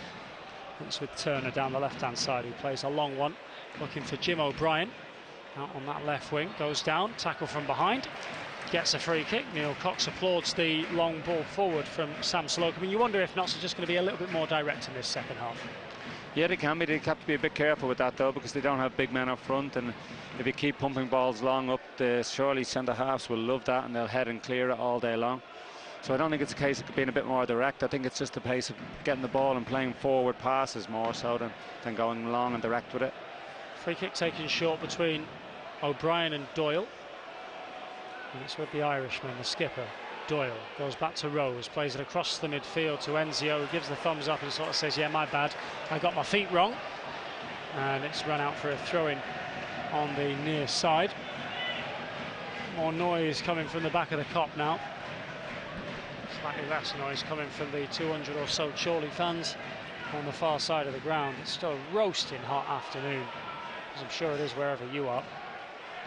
That's with Turner down the left-hand side, who plays a long one, looking for Jim O'Brien out on that left wing. Goes down, tackle from behind, gets a free kick. Neil Cox applauds the long ball forward from Sam Slocum. And you wonder if Notts are just going to be a little bit more direct in this second half. Yeah, they can be. They have to be a bit careful with that, though, because they don't have big men up front, and if you keep pumping balls long up, the Chorley centre-halves will love that, and they'll head and clear it all day long. So I don't think it's a case of being a bit more direct. I think it's just a case of getting the ball and playing forward passes more so than going long and direct with it. Free kick taken short between O'Brien and Doyle. And it's with the Irishman, the skipper. Doyle goes back to Rose, plays it across the midfield to Enzio, who gives the thumbs up and sort of says, yeah, my bad, I got my feet wrong. And it's run out for a throw-in on the near side. More noise coming from the back of the Kop now. Slightly less noise coming from the 200 or so Chorley fans on the far side of the ground. It's still a roasting hot afternoon, as I'm sure it is wherever you are.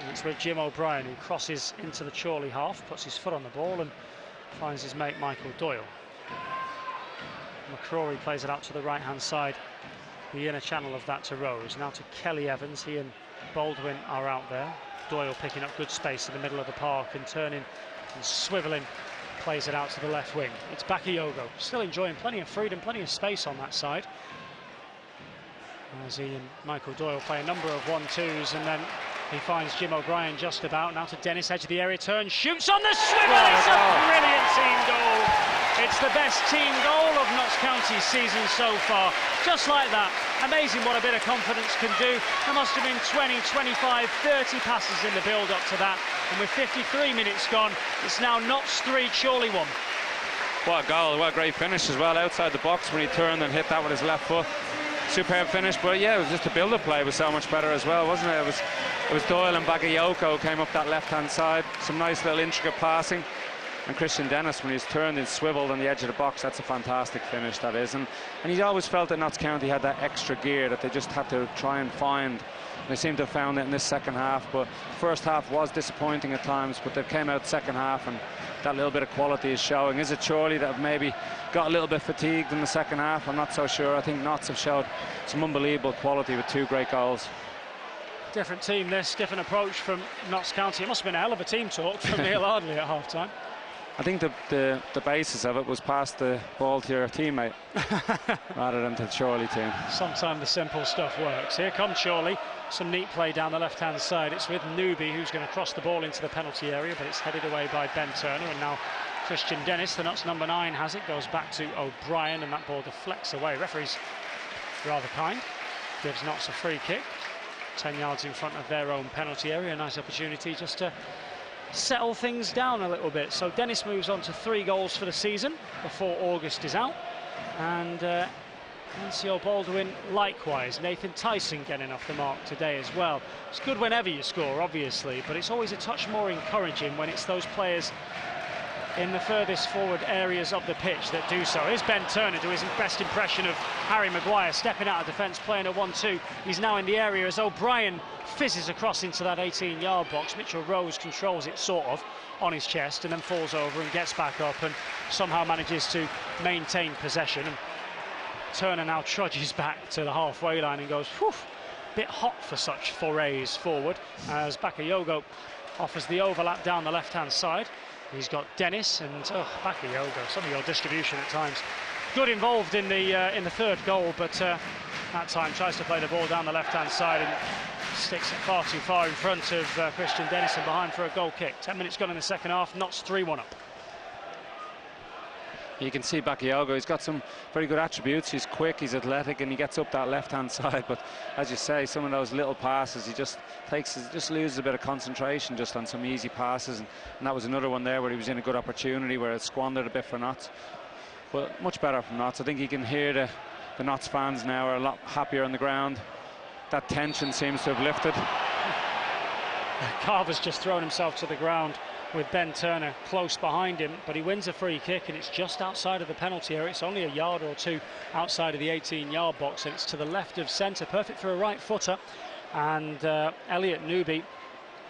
And it's with Jim O'Brien, who crosses into the Chorley half, puts his foot on the ball and finds his mate Michael Doyle. McCrory plays it out to the right-hand side, the inner channel of that to Rose. Now to Kelly Evans. He and Baldwin are out there. Doyle picking up good space in the middle of the park and turning and swiveling. Plays it out to the left wing. It's Bakayoko, still enjoying plenty of freedom, plenty of space on that side. As he and Michael Doyle play a number of 1-2s, and then he finds Jim O'Brien just about. Now to Dennis, edge of the area, turn, shoots on the swivel. It's a brilliant team goal. It's the best team goal of Notts County's season so far. Just like that. Amazing what a bit of confidence can do. There must have been 20, 25, 30 passes in the build-up to that. And with 53 minutes gone, it's now Notts 3, Chorley 1. What a goal, what a great finish as well, outside the box when he turned and hit that with his left foot. Superb finish, but yeah, it was just the build-up play was so much better as well, wasn't it? It was Doyle and Bakayoko came up that left-hand side. Some nice little intricate passing. And Christian Dennis, when he's turned and swiveled on the edge of the box, that's a fantastic finish, that is. And he always felt that Notts County had that extra gear that they just had to try and find. They seem to have found it in this second half, but first half was disappointing at times, but they came out second half and that little bit of quality is showing. Is it Chorley that have maybe got a little bit fatigued in the second half? I'm not so sure. I think Notts have showed some unbelievable quality with 2 great goals. Different team this, different approach from Notts County. It must have been a hell of a team talk from Neil Ardley at half-time. I think the basis of it was pass the ball to your teammate rather than to the Chorley team. Sometimes the simple stuff works. Here comes Chorley. Some neat play down the left-hand side. It's with Newby, who's going to cross the ball into the penalty area, but it's headed away by Ben Turner. And now Christian Dennis, the Notts number 9, has it. Goes back to O'Brien, and that ball deflects away. Referee's rather kind. Gives Notts a free kick. 10 yards in front of their own penalty area. A nice opportunity just to settle things down a little bit. So Dennis moves on to 3 goals for the season before August is out, and Nancio Baldwin likewise. Nathan Tyson getting off the mark today as well. It's good whenever you score, obviously, but it's always a touch more encouraging when it's those players in the furthest forward areas of the pitch that do so. Here's Ben Turner to his best impression of Harry Maguire, stepping out of defence, playing a 1-2. He's now in the area as O'Brien fizzes across into that 18-yard box. Mitchell Rose controls it sort of on his chest and then falls over and gets back up and somehow manages to maintain possession. And Turner now trudges back to the halfway line and goes, whew, bit hot for such forays forward, as Bakayoko offers the overlap down the left-hand side. He's got Dennis and Bakayoko. Some of your distribution at times good involved in the third goal, but that time tries to play the ball down the left-hand side and sticks it far too far in front of Christian Dennis and behind for a goal kick. 10 minutes gone in the second half. Notts 3-1 up. You can see Bakayoko, he's got some very good attributes. He's quick, he's athletic, and he gets up that left-hand side. But as you say, some of those little passes, he just loses a bit of concentration just on some easy passes. And that was another one there where he was in a good opportunity where it squandered a bit for Notts. But much better from Notts. I think you can hear the Notts fans now are a lot happier on the ground. That tension seems to have lifted. Carver's just thrown himself to the ground with Ben Turner close behind him, but he wins a free kick and it's just outside of the penalty area. It's only a yard or two outside of the 18-yard box, and it's to the left of centre, perfect for a right footer. And Elliot Newby,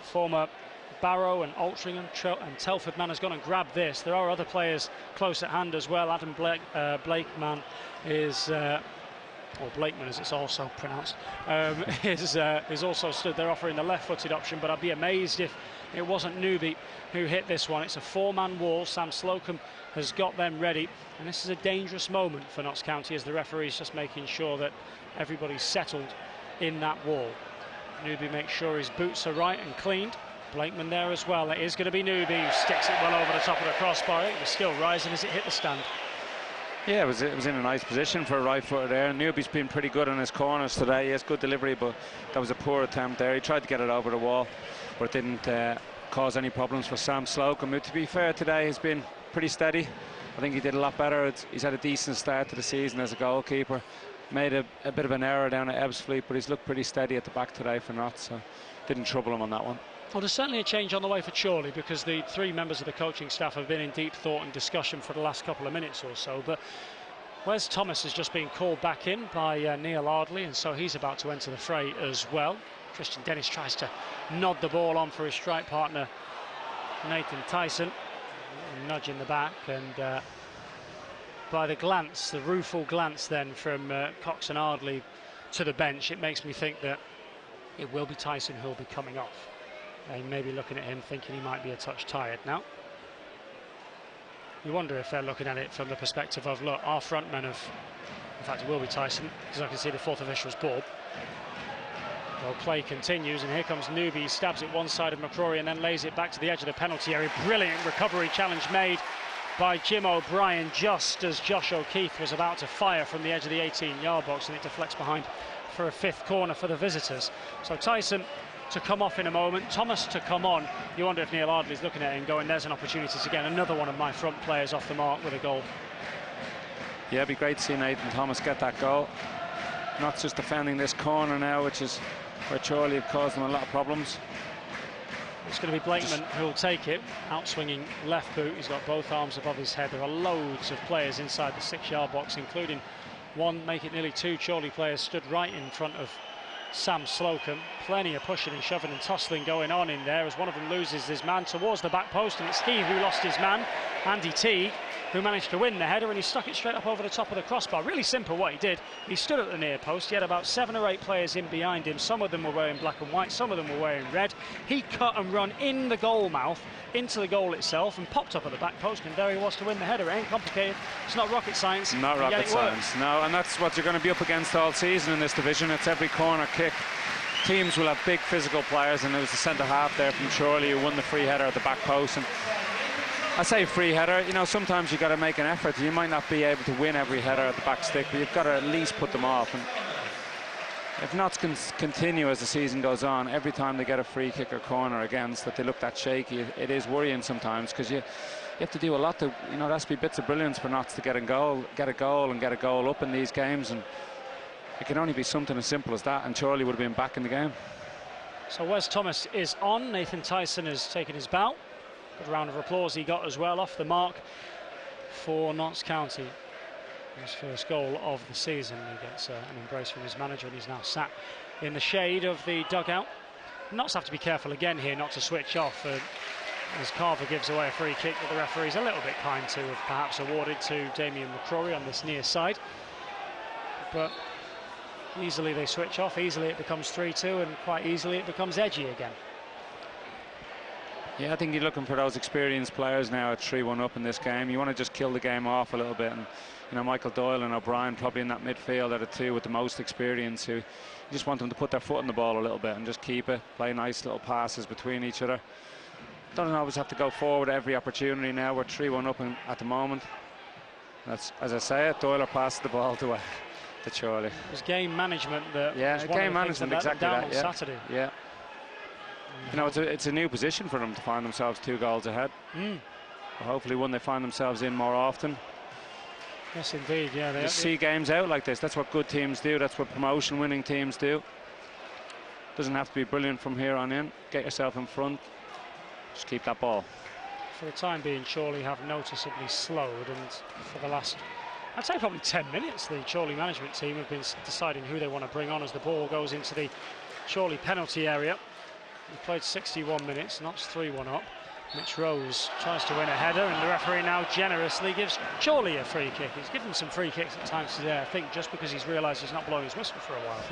former Barrow and Altrincham and Telford man, has gone and grabbed this. There are other players close at hand as well. Adam Blakeman is or Blakeman as it's also pronounced, is also stood there offering the left-footed option, but I'd be amazed if it wasn't Newby who hit this one. It's a 4-man wall. Sam Slocum has got them ready, and this is a dangerous moment for Notts County as the referee's just making sure that everybody's settled in that wall. Newby makes sure his boots are right and cleaned. Blakeman there as well. It is going to be Newby who sticks it well over the top of the crossbar. It was still rising as it hit the stand. Yeah, it was in a nice position for a right footer there. Newby's been pretty good on his corners today. He has good delivery, but that was a poor attempt there. He tried to get it over the wall, but it didn't cause any problems for Sam Slocum, who, to be fair, today has been pretty steady. I think he did a lot better. He's had a decent start to the season as a goalkeeper. Made a bit of an error down at Ebbsfleet, but he's looked pretty steady at the back today for Notts, so didn't trouble him on that one. Well, there's certainly a change on the way for Chorley, because the three members of the coaching staff have been in deep thought and discussion for the last couple of minutes or so. But Wes Thomas has just been called back in by Neil Ardley, and so he's about to enter the fray as well. Christian Dennis tries to nod the ball on for his strike partner, Nathan Tyson. A nudge in the back, and by the glance, the rueful glance then from Cox and Ardley to the bench, it makes me think that it will be Tyson who'll be coming off. They may be looking at him thinking he might be a touch tired now. You wonder if they're looking at it from the perspective of, look, our front men have, in fact it will be Tyson, because I can see the fourth official's board. Well, play continues, and here comes Newby. He stabs it one side of McCrory and then lays it back to the edge of the penalty area. Brilliant recovery challenge made by Jim O'Brien just as Josh O'Keefe was about to fire from the edge of the 18-yard box, and it deflects behind for a fifth corner for the visitors. So Tyson to come off in a moment, Thomas to come on. You wonder if Neil Ardley's looking at it and going, there's an opportunity to get another one of my front players off the mark with a goal. Yeah, it'd be great to see Nathan Thomas get that goal. Not just defending this corner now, which is where Chorley have caused them a lot of problems. It's going to be Blakeman who'll take it, outswinging left boot. He's got both arms above his head. There are loads of players inside the 6-yard box, including one, make it nearly two Chorley players stood right in front of Sam Slocum. Plenty of pushing and shoving and tussling going on in there as one of them loses his man towards the back post, and it's he who lost his man, Andy Teague, who managed to win the header, and he stuck it straight up over the top of the crossbar. Really simple what he did. He stood at the near post. He had about 7 or 8 players in behind him. Some of them were wearing black and white, some of them were wearing red. He cut and run in the goal mouth into the goal itself and popped up at the back post, and there he was to win the header. It ain't complicated. It's not rocket science. Not rocket science, no, and that's what you're going to be up against all season in this division. It's every corner kick. Teams will have big physical players, and it was the centre half there from Chorley who won the free header at the back post. And I say free header, you know, sometimes you've got to make an effort. You might not be able to win every header at the back stick, but you've got to at least put them off. And if not continue as the season goes on, every time they get a free kick or corner against that they look that shaky, it is worrying sometimes, because you have to do a lot to, you know, there has to be bits of brilliance for Notts to get a goal up in these games, and it can only be something as simple as that, and Chorley would have been back in the game. So Wes Thomas is on. Nathan Tyson has taken his bow. Good round of applause he got as well, off the mark for Notts County. His first goal of the season. He gets an embrace from his manager, and he's now sat in the shade of the dugout. Notts have to be careful again here not to switch off, as Carver gives away a free kick that the referee's a little bit kind to have perhaps awarded to Damien McCrory on this near side. But easily they switch off, easily it becomes 3-2, and quite easily it becomes edgy again. Yeah, I think you're looking for those experienced players now at 3-1 up in this game. You want to just kill the game off a little bit, and you know, Michael Doyle and O'Brien probably in that midfield are the two with the most experience, who you just want them to put their foot on the ball a little bit and just keep it, play nice little passes between each other. Don't always have to go forward every opportunity now. We're 3-1 up at the moment. That's, as I say it, Doyle passes the ball to Chorley. It was game management that was one game of the things that let them down on Saturday. Yeah. You know, it's a new position for them to find themselves 2 goals ahead. Hopefully one they find themselves in more often. Yes, indeed. Yeah, they see games out like this. That's what good teams do. That's what promotion-winning teams do. Doesn't have to be brilliant from here on in. Get yourself in front. Just keep that ball. For the time being, Chorley have noticeably slowed, and for the last, I'd say probably 10 minutes, the Chorley management team have been deciding who they want to bring on as the ball goes into the Chorley penalty area. He played 61 minutes, Notts 3-1 up. Mitch Rose tries to win a header, and the referee now generously gives Chorley a free kick. He's given some free kicks at times today, I think, just because he's realised he's not blowing his whistle for a while.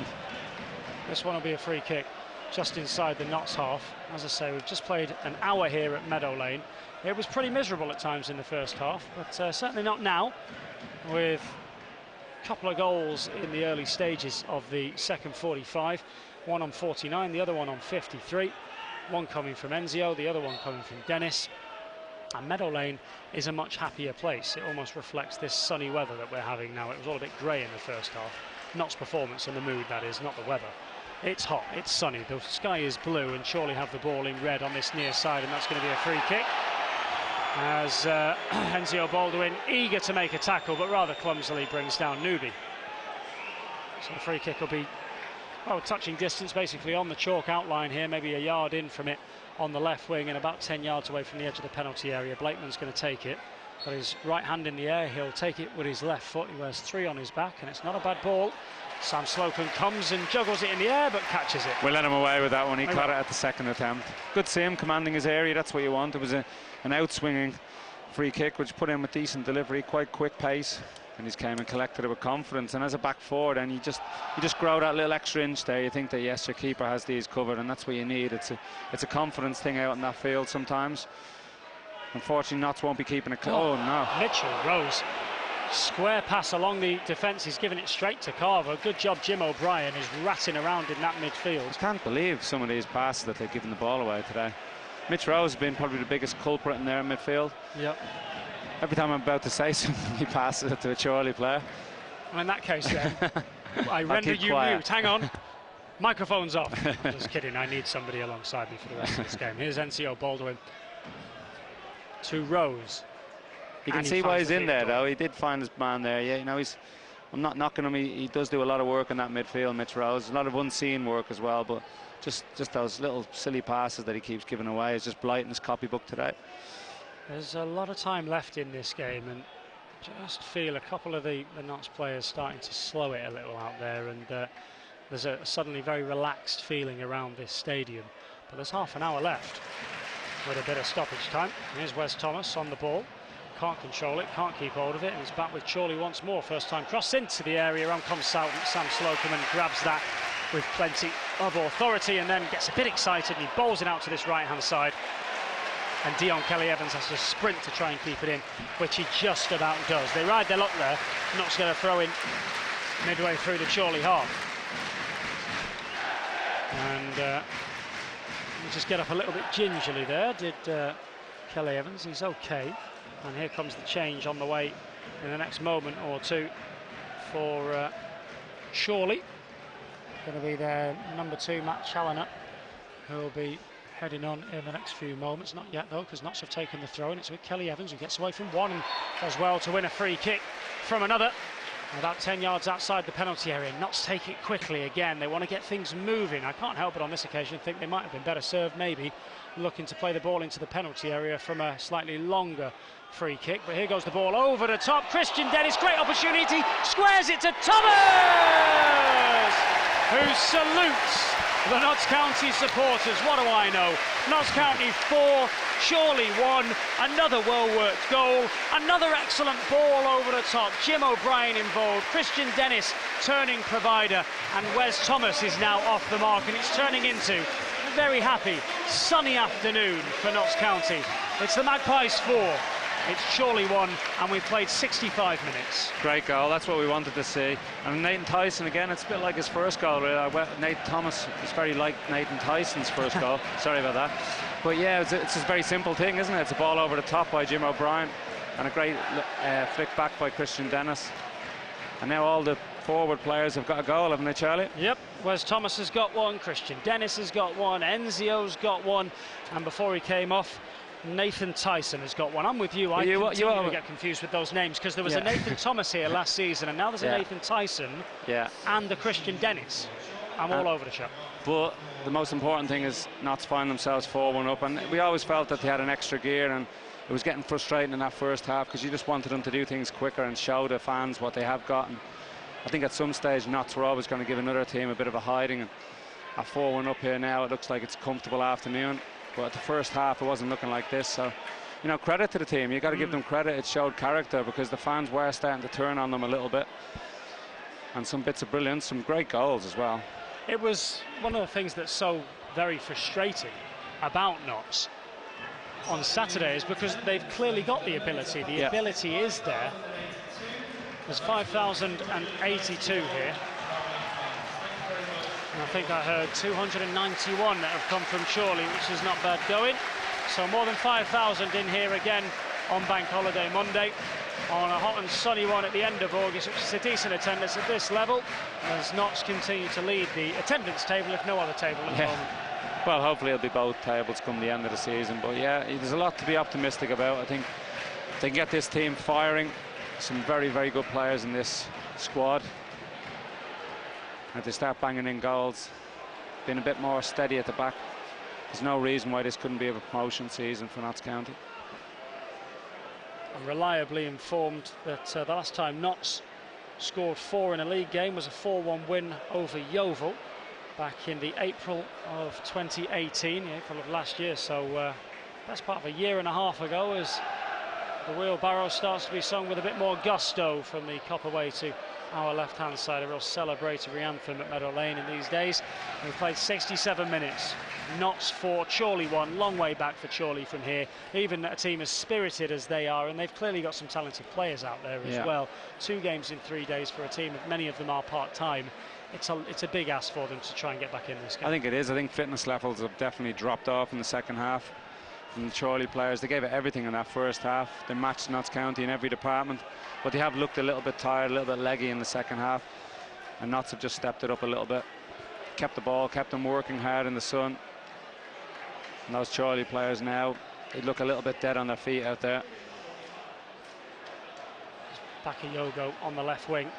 This one will be a free kick just inside the Notts half. As I say, we've just played an hour here at Meadow Lane. It was pretty miserable at times in the first half, but certainly not now, with a couple of goals in the early stages of the second 45. One on 49, the other one on 53. One coming from Enzio, the other one coming from Dennis. And Meadow Lane is a much happier place. It almost reflects this sunny weather that we're having now. It was all a bit grey in the first half. Notts' performance and the mood, that is, not the weather. It's hot, it's sunny, the sky is blue, and Chorley have the ball in red on this near side, and that's going to be a free kick. As Enzio Baldwin, eager to make a tackle, but rather clumsily brings down Newby. So the free kick will be well, touching distance basically on the chalk outline here, maybe a yard in from it on the left wing and about 10 yards away from the edge of the penalty area. Blakeman's going to take it. Got his right hand in the air, he'll take it with his left foot. He wears 3 on his back, and it's not a bad ball. Sam Slocum comes and juggles it in the air, but catches it. We let him away with that one. He caught it at the second attempt. Good to see him commanding his area. That's what you want. It was an outswinging free kick, which put him with decent delivery, quite quick pace, and he's came and collected it with confidence. And as a back forward, and you just grow that little extra inch there. You think that yes, your keeper has these covered, and that's what you need. It's a confidence thing out in that field sometimes. Unfortunately, Notts won't be keeping it. Oh no! Mitchell Rose. Square pass along the defence, he's given it straight to Carver. Good job, Jim O'Brien is ratting around in that midfield. I can't believe some of these passes that they've given the ball away today. Mitch Rose has been probably the biggest culprit in there in midfield. Yep. Every time I'm about to say something, he passes it to a Chorley player. Well, in that case then, I render you mute. Hang on. Microphone's off. I'm just kidding, I need somebody alongside me for the rest of this game. Here's NCO Baldwin to Rose. You can see why he's in there, though. He did find his man there. Yeah, you know, I'm not knocking him. He does do a lot of work in that midfield, Mitch Rose. A lot of unseen work as well, but just those little silly passes that he keeps giving away is just blighting his copybook today. There's a lot of time left in this game, and just feel a couple of the Notts players starting to slow it a little out there, and there's a suddenly very relaxed feeling around this stadium. But there's half an hour left with a bit of stoppage time. Here's Wes Thomas on the ball. Can't control it, can't keep hold of it, and he's back with Chorley once more. First time cross into the area, on comes Sam Slocum and grabs that with plenty of authority, and then gets a bit excited and he bowls it out to this right hand side, and Dion Kelly-Evans has to sprint to try and keep it in, which he just about does. They ride their luck there. Notts going to throw in midway through the Chorley half, and he just get up a little bit gingerly there, did Kelly-Evans. He's okay. And here comes the change on the way in the next moment or two for Chorley. Going to be their number 2, Matt Challoner, who will be heading on in the next few moments. Not yet, though, because Notts have taken the throw, and it's with Kelly-Evans, who gets away from one and does well to win a free kick from another. About 10 yards outside the penalty area. Notts take it quickly again. They want to get things moving. I can't help but on this occasion think they might have been better served, maybe, looking to play the ball into the penalty area from a slightly longer free kick. But here goes the ball over the top. Christian Dennis, great opportunity, squares it to Thomas, who salutes the Notts County supporters. What do I know? Notts County 4, Chorley 1, another well-worked goal, another excellent ball over the top. Jim O'Brien involved, Christian Dennis turning provider, and Wes Thomas is now off the mark, and it's turning into a very happy, sunny afternoon for Notts County. It's the Magpies 4. It's Chorley 1, and we've played 65 minutes. Great goal, that's what we wanted to see. And Nathan Tyson, again, it's a bit like his first goal. Nathan Thomas is very like Nathan Tyson's first goal. Sorry about that. But yeah, it's a very simple thing, isn't it? It's a ball over the top by Jim O'Brien, and a great flick back by Christian Dennis. And now all the forward players have got a goal, haven't they, Charlie? Yep, Wes Thomas has got one, Christian Dennis has got one, Enzio's got one, and before he came off, Nathan Tyson has got one. I'm with you. I continue to get confused with those names, because there was a Nathan Thomas here last season, and now there's a Nathan Tyson and a Christian Dennis. I'm all over the shop. But the most important thing is not to find themselves 4-1 up, and we always felt that they had an extra gear, and it was getting frustrating in that first half because you just wanted them to do things quicker and show the fans what they have got. And I think at some stage Notts were always going to give another team a bit of a hiding, and at 4-1 up here now it looks like it's a comfortable afternoon. But at the first half it wasn't looking like this, so you know, credit to the team. You got to give them credit. It showed character because the fans were starting to turn on them a little bit, and some bits of brilliance, some great goals as well. It was one of the things that's so very frustrating about Notts on Saturday is because they've clearly got the ability. The ability is there. There's 5,082 here. And I think I heard 291 that have come from Chorley, which is not bad going. So more than 5,000 in here again on Bank Holiday Monday, on a hot and sunny one at the end of August, which is a decent attendance at this level, as Notts continue to lead the attendance table, if no other table at the moment. Well, hopefully it'll be both tables come the end of the season. But yeah, there's a lot to be optimistic about. I think they can get this team firing. Some very, very good players in this squad. if they start banging in goals, being a bit more steady at the back, there's no reason why this couldn't be a promotion season for Notts County. I'm reliably informed that the last time Notts scored 4 in a league game was a 4-1 win over Yeovil back in the April of 2018, the April of last year. So that's part of a year and a half ago, as the wheelbarrow starts to be sung with a bit more gusto from the Copperway to our left-hand side. A real celebratory anthem at Meadow Lane in these days. We've played 67 minutes. Notts 4, Chorley 1. Long way back for Chorley from here. Even a team as spirited as they are, and they've clearly got some talented players out there as well. 2 games in 3 days for a team, many of them are part-time. It's a big ask for them to try and get back in this game. I think it is. I think fitness levels have definitely dropped off in the second half from the Chorley players. They gave it everything in that first half. They matched Notts County in every department, but they have looked a little bit tired, a little bit leggy in the second half, and Notts have just stepped it up a little bit, kept the ball, kept them working hard in the sun. And those Chorley players now, they look a little bit dead on their feet out there. Bakayoko on the left wing,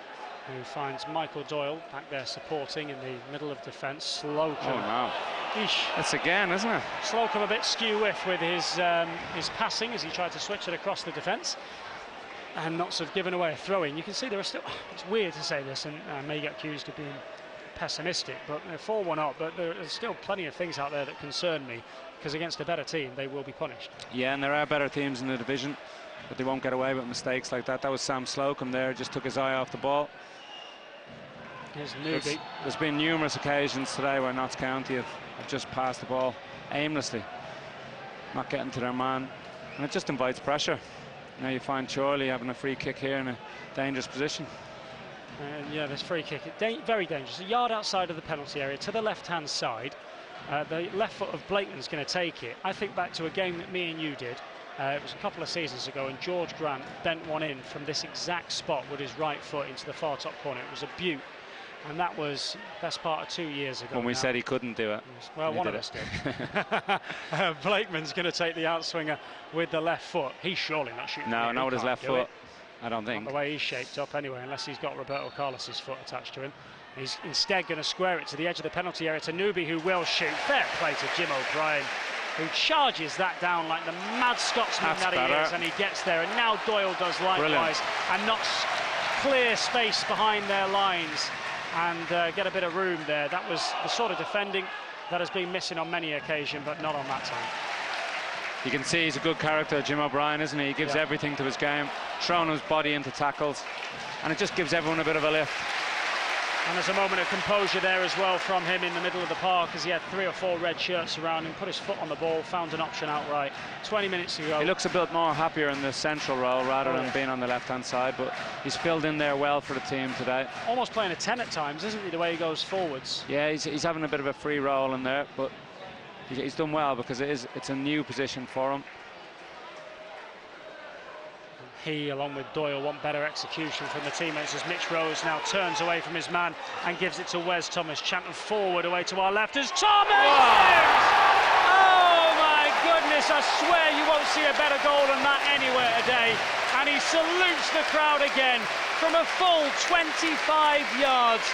who finds Michael Doyle back there supporting in the middle of defence. Slocum. Oh no. Eesh. That's again, isn't it? Slocum a bit skew-whiff with his passing as he tried to switch it across the defence. And Notts have given away a throw-in. You can see there are still... It's weird to say this, and I may get accused of being pessimistic, but they're 4-1 up, but there's still plenty of things out there that concern me, because against a better team, they will be punished. Yeah, and there are better teams in the division, but they won't get away with mistakes like that. That was Sam Slocum there, just took his eye off the ball. Here's Newby. There's been numerous occasions today where Notts County have just passed the ball aimlessly, not getting to their man, and it just invites pressure. Now you find Chorley having a free kick here in a dangerous position. And yeah, this free kick, very dangerous. A yard outside of the penalty area to the left-hand side. The left foot of Blakeman's going to take it. I think back to a game that me and you did. It was a couple of seasons ago, and George Grant bent one in from this exact spot with his right foot into the far top corner. It was a beaut. And that was best part of 2 years ago. When we said he couldn't do it. Well, one of us did. Blakeman's going to take the outswinger with the left foot. He's surely not shooting. No, not with his left foot. I don't think. Not the way he's shaped up anyway, unless he's got Roberto Carlos's foot attached to him. He's instead going to square it to the edge of the penalty area to Newby, who will shoot. Fair play to Jim O'Brien, who charges that down like the mad Scotsman that he is, and he gets there. And now Doyle does likewise. Brilliant. And Notts clear space behind their lines and get a bit of room there. That was the sort of defending that has been missing on many occasions, but not on that time. You can see he's a good character, Jim O'Brien, isn't he? He gives everything to his game, throwing his body into tackles, and it just gives everyone a bit of a lift. And there's a moment of composure there as well from him in the middle of the park, as he had 3 or 4 red shirts around him, put his foot on the ball, found an option outright. 20 minutes ago. He looks a bit more happier in the central role rather than being on the left-hand side, but he's filled in there well for the team today. Almost playing a 10 at times, isn't he, the way he goes forwards? Yeah, he's having a bit of a free role in there, but he's done well because it's a new position for him. He, along with Doyle, want better execution from the teammates as Mitch Rose now turns away from his man and gives it to Wes Thomas. Chanting forward away to our left as Thomas! Oh my goodness, I swear you won't see a better goal than that anywhere today. And he salutes the crowd again from a full 25 yards.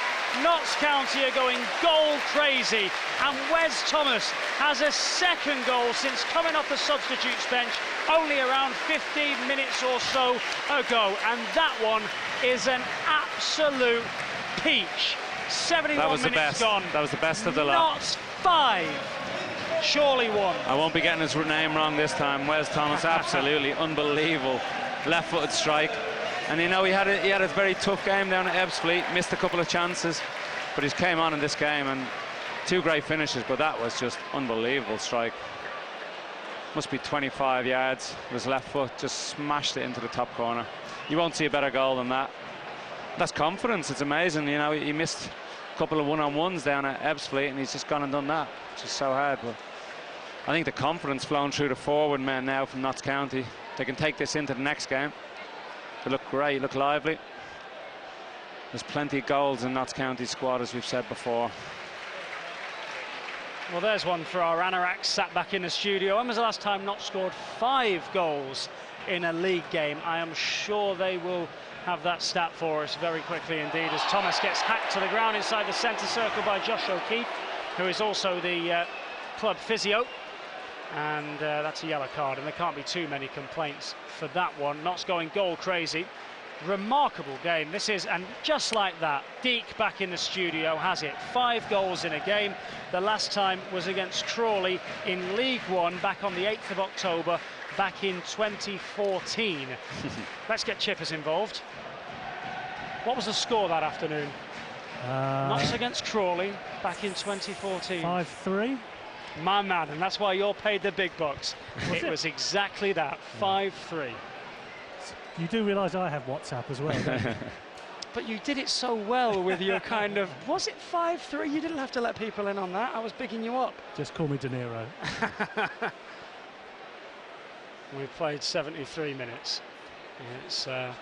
Notts County are going goal crazy, and Wes Thomas has a second goal since coming off the substitutes bench only around 15 minutes or so ago, and that one is an absolute peach. 71 minutes gone. That was the best of the lot. Notts 5, Chorley 1. I won't be getting his name wrong this time. Wes Thomas, absolutely unbelievable left-footed strike. And you know, he had a very tough game down at Ebbsfleet, missed a couple of chances, but he came on in this game, and 2 great finishes, but that was just unbelievable strike. Must be 25 yards with his left foot, just smashed it into the top corner. You won't see a better goal than that. That's confidence, it's amazing. You know, he missed a couple of one-on-ones down at Ebbsfleet, and he's just gone and done that, which is so hard. But I think the confidence flowing through the forward men now from Notts County. They can take this into the next game. They look great, look lively. There's plenty of goals in Notts County squad, as we've said before. Well, there's one for our Anoraks sat back in the studio. When was the last time Notts scored 5 goals in a league game. I am sure they will have that stat for us very quickly indeed, as Thomas gets hacked to the ground inside the centre circle by Josh O'Keefe, who is also the club physio. And that's a yellow card, and there can't be too many complaints for that one. Notts going goal crazy. Remarkable game this is, and just like that, Deke back in the studio has it. 5 goals in a game. The last time was against Chorley in League One back on the 8th of October back in 2014. Let's get Chippers involved. What was the score that afternoon? Notts against Chorley back in 2014. 5-3. My man, and that's why you're paid the big bucks. It was exactly that, 5-3. You do realise I have WhatsApp as well, don't you? But you did it so well with your kind of, was it 5-3? You didn't have to let people in on that. I was bigging you up. Just call me De Niro. We've played 73 minutes. It's a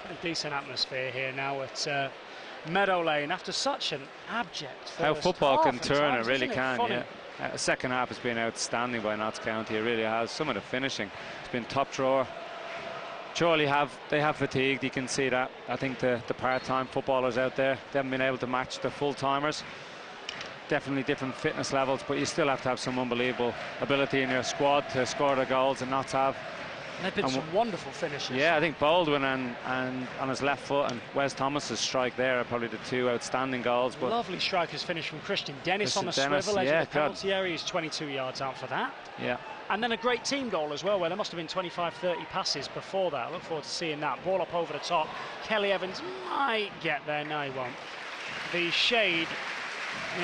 pretty decent atmosphere here now at Meadow Lane after such an abject first How football can half turn, times, it really isn't can, funny? yeah. The second half has been outstanding by Notts County, it really has. Some of the finishing, it's been top drawer. Chorley have fatigued, you can see that. I think the part-time footballers out there, they haven't been able to match the full-timers. Definitely different fitness levels, but you still have to have some unbelievable ability in your squad to score the goals, and Notts have. There've been some wonderful finishes. Yeah, I think Baldwin and on his left foot and Wes Thomas's strike there are probably the 2 outstanding goals. But lovely strikers finish from Christian Dennis on the Dennis, swivel edge yeah, of the penalty area. He's 22 yards out for that. Yeah. And then a great team goal as well, where there must have been 25-30 passes before that. I look forward to seeing that. Ball up over the top. Kelly Evans might get there. No, he won't. The shade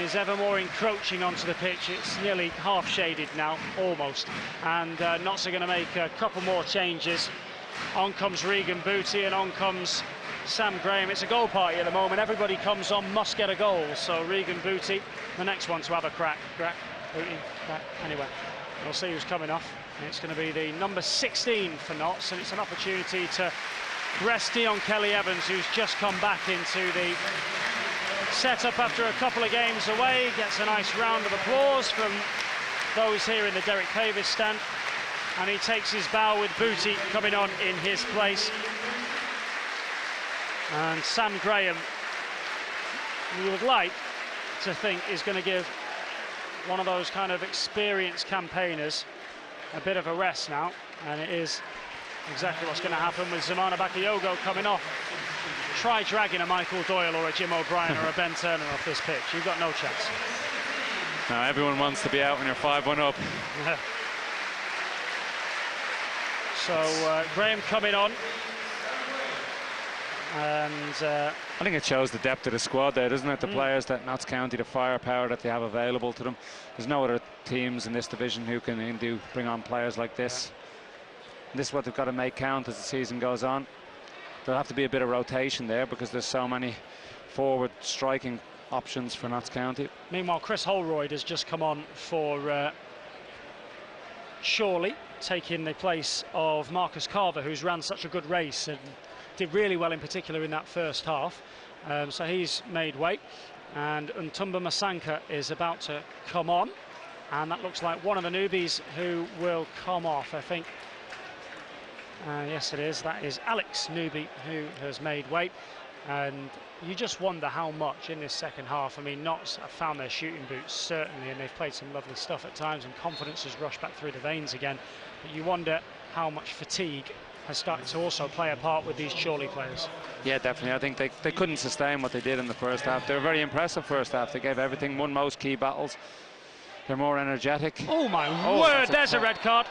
is ever more encroaching onto the pitch. It's nearly half shaded now, almost. And Notts are going to make a couple more changes. On comes Regan Booty and on comes Sam Graham. It's a goal party at the moment. Everybody comes on, must get a goal. So Regan Booty, the next one to have a crack. Booty, crack. Anyway, we'll see who's coming off. And it's going to be the number 16 for Notts, and it's an opportunity to rest Dion Kelly Evans, who's just come back into the set-up after a couple of games away. Gets a nice round of applause from those here in the Derek Pavis stand, and he takes his bow with Booty coming on in his place. And Sam Graham, you would like to think, is going to give one of those kind of experienced campaigners a bit of a rest now, and it is exactly what's going to happen with Zamana Bakayoko coming off. Try dragging a Michael Doyle or a Jim O'Brien or a Ben Turner off this pitch. You've got no chance. No, everyone wants to be out when you're 5-1 up. So Graham coming on. And I think it shows the depth of the squad there, doesn't it? The players that Notts County, the firepower that they have available to them. There's no other teams in this division who can bring on players like this. And this is what they've got to make count as the season goes on. There'll have to be a bit of rotation there because there's so many forward striking options for Notts County. Meanwhile, Chris Holroyd has just come on for Chorley, taking the place of Marcus Carver, who's ran such a good race and did really well in particular in that first half. So he's made way, and Ntumba Masanka is about to come on, and that looks like one of the newbies who will come off, I think. Yes, it is. That is Alex Newby who has made way, and you just wonder how much in this second half. I mean, Notts have found their shooting boots, certainly, and they've played some lovely stuff at times, and confidence has rushed back through the veins again. But you wonder how much fatigue has started to also play a part with these Chorley players. Yeah, definitely. I think they couldn't sustain what they did in the first half. They were very impressive first half. They gave everything, won most key battles. They're more energetic. Oh my word, there's a red card.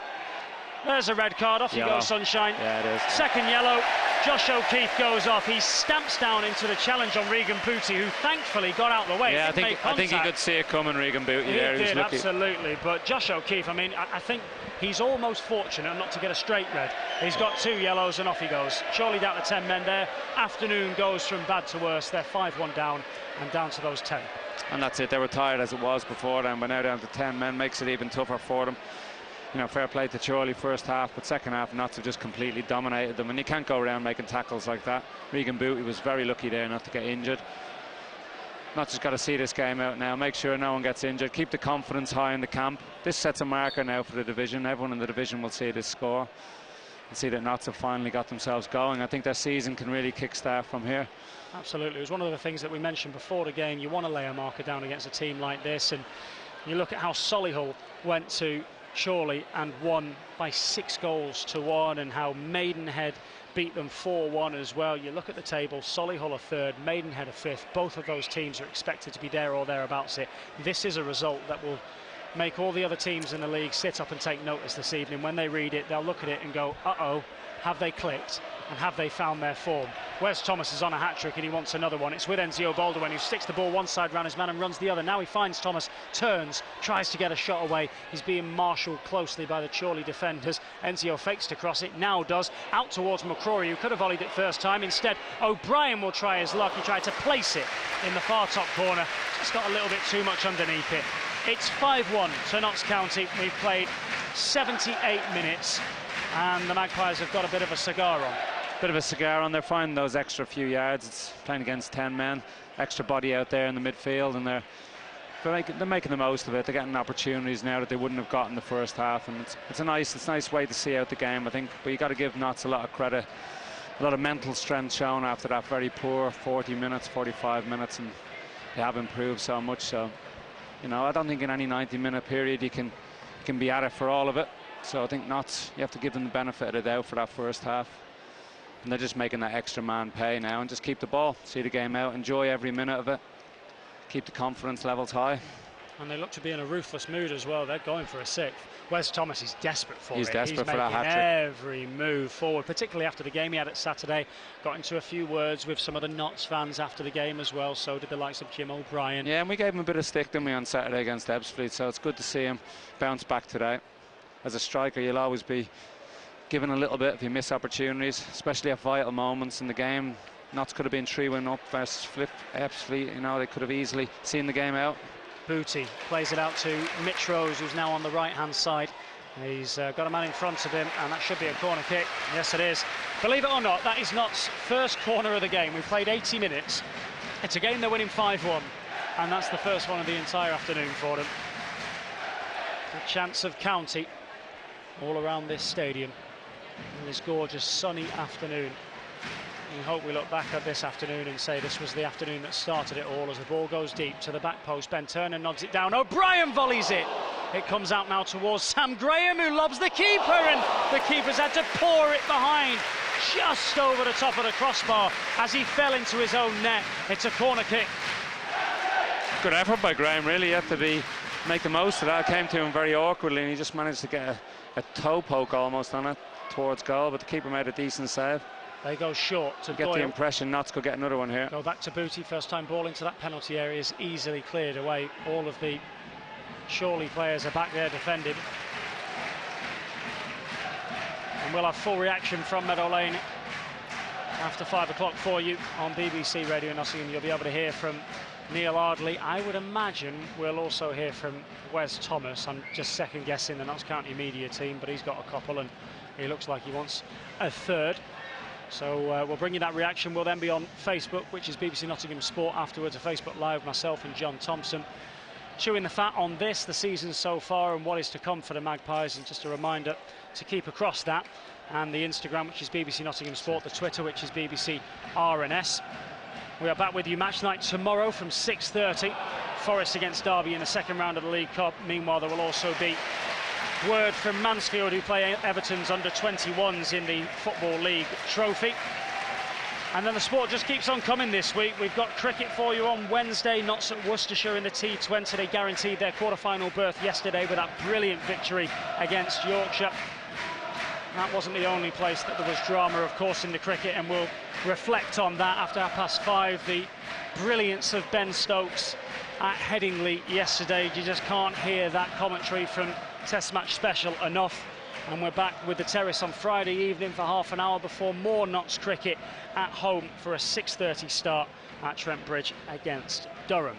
There's a red card. Off you go, Sunshine. Yeah, it is. Second yellow. Josh O'Keefe goes off. He stamps down into the challenge on Regan Booty, who thankfully got out of the way. Yeah, I think he could see it coming, Regan Booty. He did, absolutely. But Josh O'Keefe, I mean, I think he's almost fortunate not to get a straight red. He's got 2 yellows and off he goes. Chorley down to 10 men there. Afternoon goes from bad to worse. They're 5-1 down and down to those 10. And that's it. They were tired as it was before then, but now down to 10 men makes it even tougher for them. You know, fair play to Chorley first half, but second half Notts have just completely dominated them, and you can't go around making tackles like that. Regan Booty was very lucky there not to get injured. Notts just got to see this game out now, make sure no one gets injured, keep the confidence high in the camp. This sets a marker now for the division. Everyone in the division will see this score. and see that Notts have finally got themselves going. I think their season can really kick-start from here. Absolutely. It was one of the things that we mentioned before the game. You want to lay a marker down against a team like this, and you look at how Solihull went to Chorley and won by 6 goals to 1, and how Maidenhead beat them 4-1 as well. You look at the table, Solihull are 3rd, Maidenhead are 5th. Both of those teams are expected to be there or thereabouts it. This is a result that will make all the other teams in the league sit up and take notice this evening. When they read it, they'll look at it and go, uh-oh, have they clicked? And have they found their form? Wes Thomas is on a hat-trick and he wants another one. It's with Enzio Baldwin, who sticks the ball one side round his man and runs the other. Now he finds Thomas, turns, tries to get a shot away. He's being marshalled closely by the Chorley defenders. Enzio fakes to cross it, now does, out towards McCrory, who could have volleyed it first time. Instead, O'Brien will try his luck. He tried to place it in the far top corner. Just got a little bit too much underneath it. It's 5-1 to Notts County. We've played 78 minutes and the Magpies have got a bit of a cigar on. Bit of a cigar on. They're finding those extra few yards. It's playing against 10 men, extra body out there in the midfield, and they're making the most of it. They're getting opportunities now that they wouldn't have gotten the first half, and it's a nice way to see out the game, I think. But you got to give Notts a lot of credit, a lot of mental strength shown after that very poor 40 minutes, 45 minutes, and they have improved so much. So, you know, I don't think in any 90-minute period you can be at it for all of it. So I think Notts, you have to give them the benefit of the doubt for that first half. And they're just making that extra man pay now, and just keep the ball, see the game out, enjoy every minute of it, keep the confidence levels high. And they look to be in a ruthless mood as well. They're going for a 6th. Wes Thomas is desperate for it. He's desperate for that hat-trick. Every move forward, particularly after the game he had it Saturday. Got into a few words with some of the Notts fans after the game as well. So did the likes of Jim O'Brien. Yeah, and we gave him a bit of stick, didn't we, on Saturday against Ebbsfleet. So it's good to see him bounce back today. As a striker, you'll always be given a little bit if you miss opportunities, especially at vital moments in the game. Notts could have been 3-1 up versus Ebbsfleet. You know, they could have easily seen the game out. Booty plays it out to Mitch Rose, who's now on the right-hand side. He's got a man in front of him, and that should be a corner kick. Yes, it is. Believe it or not, that is Notts' first corner of the game. We've played 80 minutes. It's a game they're winning 5-1, and that's the first one of the entire afternoon for them. The chance of County all around this stadium in this gorgeous sunny afternoon. We hope we look back at this afternoon and say this was the afternoon that started it all, as the ball goes deep to the back post. Ben Turner nods it down. O'Brien volleys it. It comes out now towards Sam Graham, who lobs the keeper, and the keeper's had to pour it behind just over the top of the crossbar as he fell into his own net. It's a corner kick. Good effort by Graham, really. You have to make the most of that. Came to him very awkwardly, and he just managed to get a toe poke almost on it towards goal, but the keeper made a decent save. They go short to Get Doyle. the impression Notts could get another one here. Go back to Booty. First time ball into that penalty area is easily cleared away. All of the Chorley players are back there defending. And we'll have full reaction from Meadow Lane after 5 o'clock for you on BBC Radio Nottingham. You'll be able to hear from Neil Ardley. I would imagine we'll also hear from Wes Thomas. I'm just second guessing the Notts County media team, but he's got a couple and he looks like he wants a third. So we'll bring you that reaction. We'll then be on Facebook, which is BBC Nottingham Sport, afterwards, a Facebook Live, myself and John Thompson, chewing the fat on this, the season so far, and what is to come for the Magpies. And just a reminder to keep across that, and the Instagram, which is BBC Nottingham Sport, the Twitter, which is BBC RNS. We are back with you match night tomorrow from 6:30. Forest against Derby in the second round of the League Cup. Meanwhile, there will also be word from Mansfield, who play Everton's under-21s in the Football League Trophy. And then the sport just keeps on coming this week. We've got cricket for you on Wednesday. Notts at Worcestershire in the T20. They guaranteed their quarter-final berth yesterday with that brilliant victory against Yorkshire. That wasn't the only place that there was drama, of course, in the cricket, and we'll reflect on that after 5:30. The brilliance of Ben Stokes at Headingley yesterday. You just can't hear that commentary from Test Match Special enough. And we're back with the Terrace on Friday evening for half an hour before more Notts cricket at home for a 6:30 start at Trent Bridge against Durham.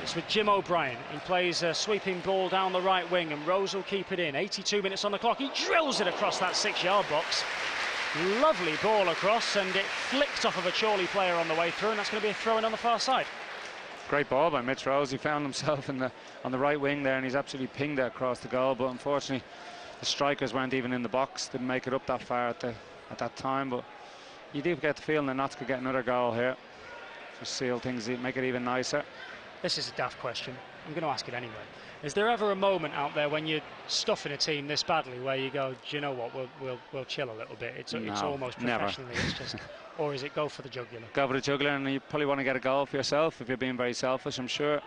It's with Jim O'Brien. He plays a sweeping ball down the right wing, and Rose will keep it in. 82 minutes on the clock. He drills it across that 6-yard box. Lovely ball across, and it flicked off of a Chorley player on the way through, and that's going to be a throw-in on the far side. Great ball by Mitch Rose. He found himself on the right wing there, and he's absolutely pinged that across the goal, but unfortunately The strikers weren't even in the box, didn't make it up that far at that time, but you do get the feeling that Notts could get another goal here. Just seal things, make it even nicer. This is a daft question. I'm going to ask it anyway. Is there ever a moment out there when you're stuffing a team this badly where you go, do you know what, we'll chill a little bit? It's almost professionally. It's just, or is it go for the jugular? Go for the jugular, and you probably want to get a goal for yourself if you're being very selfish. I'm sure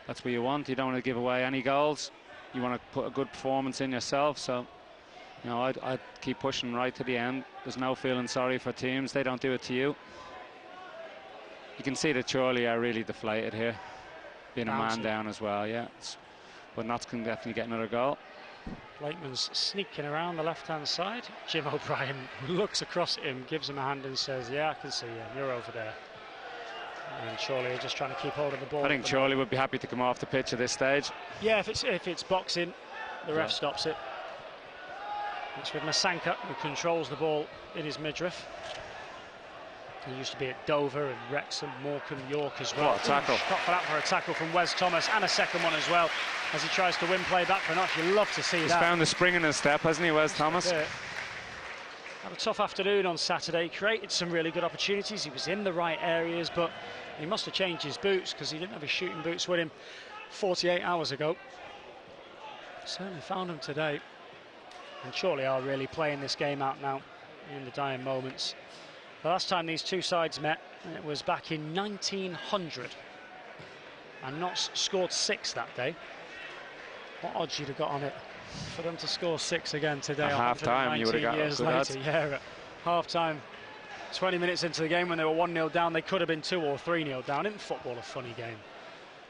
that's what you want. You don't want to give away any goals. You want to put a good performance in yourself. So, you know, I'd keep pushing right to the end. There's no feeling sorry for teams. They don't do it to you. You can see that Chorley are really deflated here, being a man down as well. Yeah, but Notts can definitely get another goal. Blakeman's sneaking around the left-hand side. Jim O'Brien looks across at him, gives him a hand and says, yeah, I can see you, you're over there. And Chorley are just trying to keep hold of the ball. I think Chorley would be happy to come off the pitch at this stage. Yeah, if it's boxing, the ref stops it. It's with Masanka, who controls the ball in his midriff. He used to be at Dover and Wrexham, Morecambe, York as well. What a tackle. Got for that for a tackle from Wes Thomas, and a second one as well, as he tries to win play back for Notts. You love to see that. He's found the spring in his step, hasn't he, Wes Thomas? Had a tough afternoon on Saturday, created some really good opportunities. He was in the right areas, but he must have changed his boots because he didn't have his shooting boots with him 48 hours ago. Certainly found them today. And Chorley are really playing this game out now in the dying moments. The last time these two sides met, it was back in 1900. And Notts scored 6 that day. What odds you'd have got on it for them to score 6 again today? At half-time, you would have got years good later. odds. Yeah, at half-time, 20 minutes into the game when they were 1-0 down, they could have been 2 or 3-0 down. Isn't football a funny game?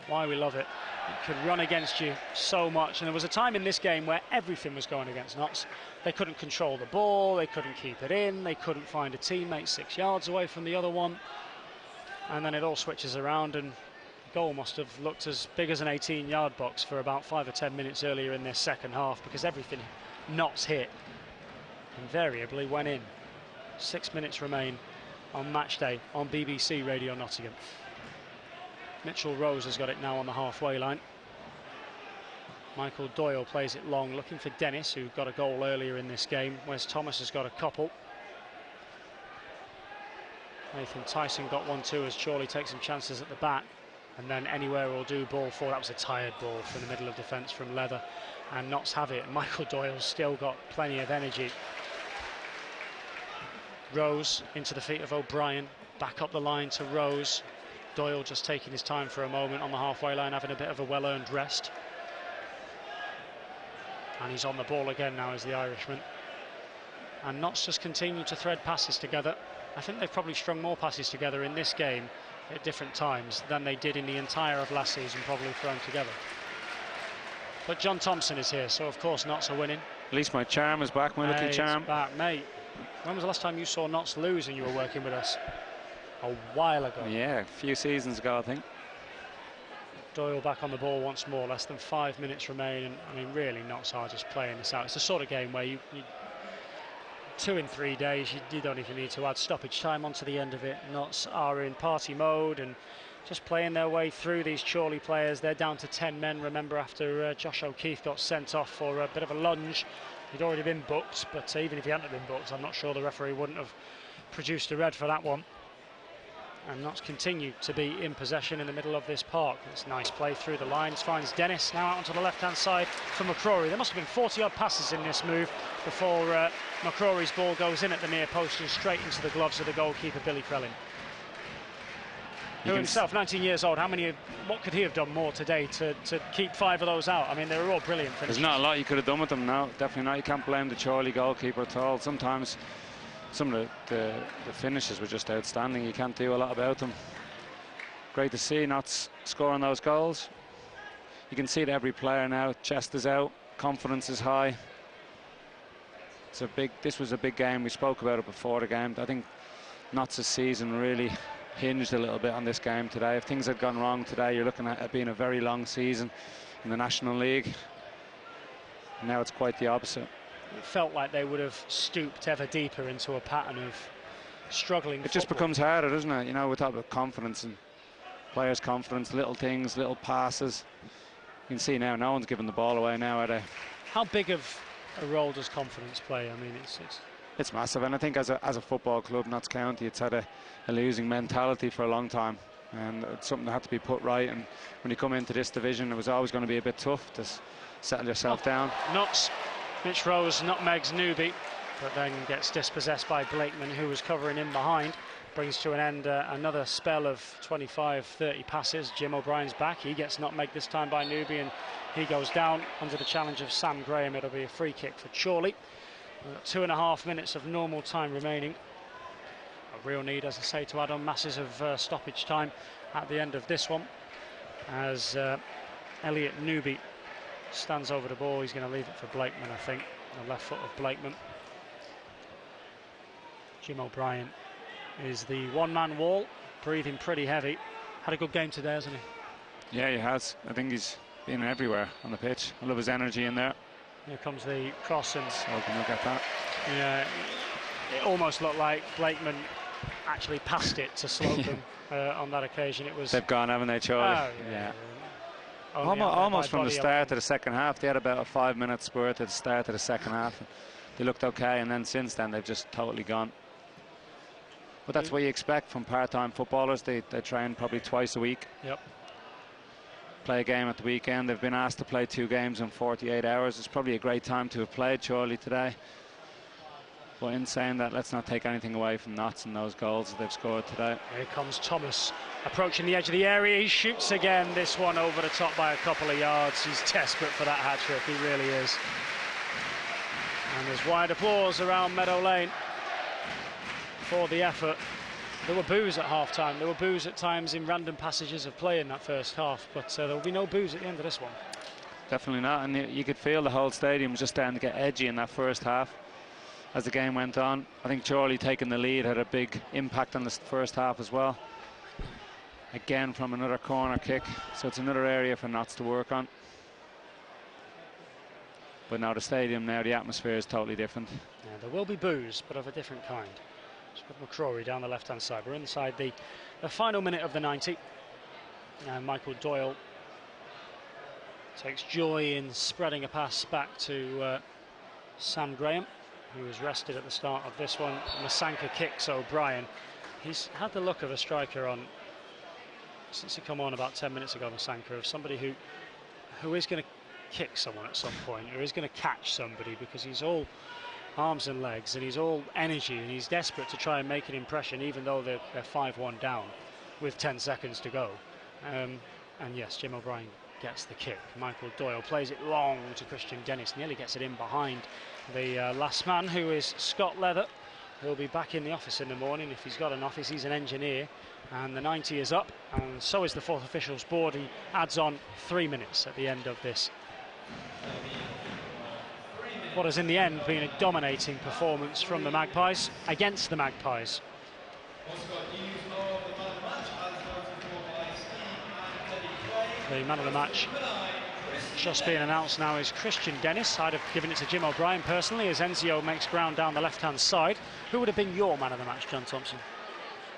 Why we love it. It could run against you so much, and there was a time in this game where everything was going against Notts. They couldn't control the ball, they couldn't keep it in, they couldn't find a teammate 6 yards away from the other one, and then it all switches around, and the goal must have looked as big as an 18-yard box for about 5 or 10 minutes earlier in this second half, because everything Notts hit invariably went in. 6 minutes remain on match day on BBC Radio Nottingham. Mitchell Rose has got it now on the halfway line. Michael Doyle plays it long, looking for Dennis, who got a goal earlier in this game. Wes Thomas has got a couple. Nathan Tyson got one too, as Chorley takes some chances at the back. And then anywhere will do, ball forward. That was a tired ball from the middle of defence from Leather. And Notts have it. Michael Doyle's still got plenty of energy. Rose into the feet of O'Brien. Back up the line to Rose. Doyle just taking his time for a moment on the halfway line, having a bit of a well-earned rest. And he's on the ball again now as the Irishman. And Notts just continue to thread passes together. I think they've probably strung more passes together in this game at different times than they did in the entire of last season, probably thrown together. But John Thompson is here, so of course Notts are winning. At least my charm is back, my little charm. Back, mate. When was the last time you saw Notts lose and you were working with us? A while ago. Yeah, a few seasons ago, I think. Doyle back on the ball once more, less than 5 minutes remain, and I mean really Notts are just playing this out. It's the sort of game where you 2 in 3 days, you don't even need to add stoppage time onto the end of it. Notts are in party mode and just playing their way through these Chorley players. They're down to 10 men, remember, after Josh O'Keefe got sent off for a bit of a lunge. He'd already been booked, but even if he hadn't been booked, I'm not sure the referee wouldn't have produced a red for that one. And Notts continue to be in possession in the middle of this park. It's nice play through the lines, finds Dennis now out onto the left-hand side for McCrory. There must have been 40-odd passes in this move before McCrory's ball goes in at the near post and straight into the gloves of the goalkeeper, Billy Crellin. Who himself, 19 years old, what could he have done more today to keep 5 of those out? I mean, they were all brilliant finishes. There's not a lot you could have done with them now, definitely not. You can't blame the Chorley goalkeeper at all. Sometimes some of the finishes were just outstanding. You can't do a lot about them. Great to see Notts scoring those goals. You can see it every player now. Chest is out, confidence is high. This was a big game. We spoke about it before the game. I think Notts' season really hinged a little bit on this game today. If things had gone wrong today, you're looking at it being a very long season in the National League. And now it's quite the opposite. It felt like they would have stooped ever deeper into a pattern of struggling. It just becomes harder, doesn't it? You know, we talk about confidence and players' confidence, little things, little passes. You can see now, no one's giving the ball away now, are they? How big of a role does confidence play? I mean, It's massive, and I think as a football club, Notts County, it's had a losing mentality for a long time, and it's something that had to be put right. And when you come into this division, it was always going to be a bit tough to settle yourself down. Notts, Mitch Rose nutmegs Newby, but then gets dispossessed by Blakeman, who was covering in behind. Brings to an end another spell of 25-30 passes. Jim O'Brien's back. He gets nutmegged this time by Newby, and he goes down under the challenge of Sam Graham. It'll be a free kick for Chorley. 2.5 minutes of normal time remaining. A real need, as I say, to add on masses of stoppage time at the end of this one, as Elliot Newby stands over the ball. He's going to leave it for Blakeman, I think. The left foot of Blakeman. Jim O'Brien is the one-man wall, breathing pretty heavy. Had a good game today, hasn't he? Yeah, he has. I think he's been everywhere on the pitch. I love his energy in there. Here comes the cross, and so can you get that? Yeah, it almost looked like Blakeman actually passed it to Slocum on that occasion. It was. They've gone, haven't they, Chorley? Oh, yeah. Almost from the start of the second half. They had about a 5-minute spurt at the start of the second half. They looked okay, and then since then they've just totally gone. But that's what you expect from part-time footballers. They train probably twice a week. Yep. Play a game at the weekend. They've been asked to play 2 games in 48 hours. It's probably a great time to have played Chorley today. But in saying that, let's not take anything away from Notts and those goals that they've scored today. Here comes Thomas, approaching the edge of the area. He shoots again, this one over the top by a couple of yards. He's desperate for that hat-trick, he really is. And there's wide applause around Meadow Lane for the effort. There were boos at half-time. There were boos at times in random passages of play in that first half, but there will be no boos at the end of this one. Definitely not, and you could feel the whole stadium was just starting to get edgy in that first half as the game went on. I think Chorley taking the lead had a big impact on the first half as well. Again from another corner kick, so it's another area for Notts to work on. But now the stadium, now the atmosphere is totally different. Yeah, there will be boos, but of a different kind. With McCrory down the left-hand side. We're inside the final minute of the 90. And Michael Doyle takes joy in spreading a pass back to Sam Graham, who was rested at the start of this one. Masanka kicks O'Brien. He's had the look of a striker on since he come on about 10 minutes ago, Masanka, of somebody who is going to kick someone at some point, or is going to catch somebody, because he's all arms and legs, and he's all energy, and he's desperate to try and make an impression, even though they're 5-1 down with 10 seconds to go. And yes, Jim O'Brien gets the kick. Michael Doyle plays it long to Christian Dennis, nearly gets it in behind the last man, who is Scott Leather. He'll be back in the office in the morning if he's got an office. He's an engineer, and the 90 is up, and so is the fourth officials board. He adds on 3 minutes at the end of this. What has in the end been a dominating performance from the Magpies against the Magpies. The man of the match just being announced now is Christian Dennis. I'd have given it to Jim O'Brien personally, as Enzio makes ground down the left-hand side. Who would have been your man of the match, John Thompson?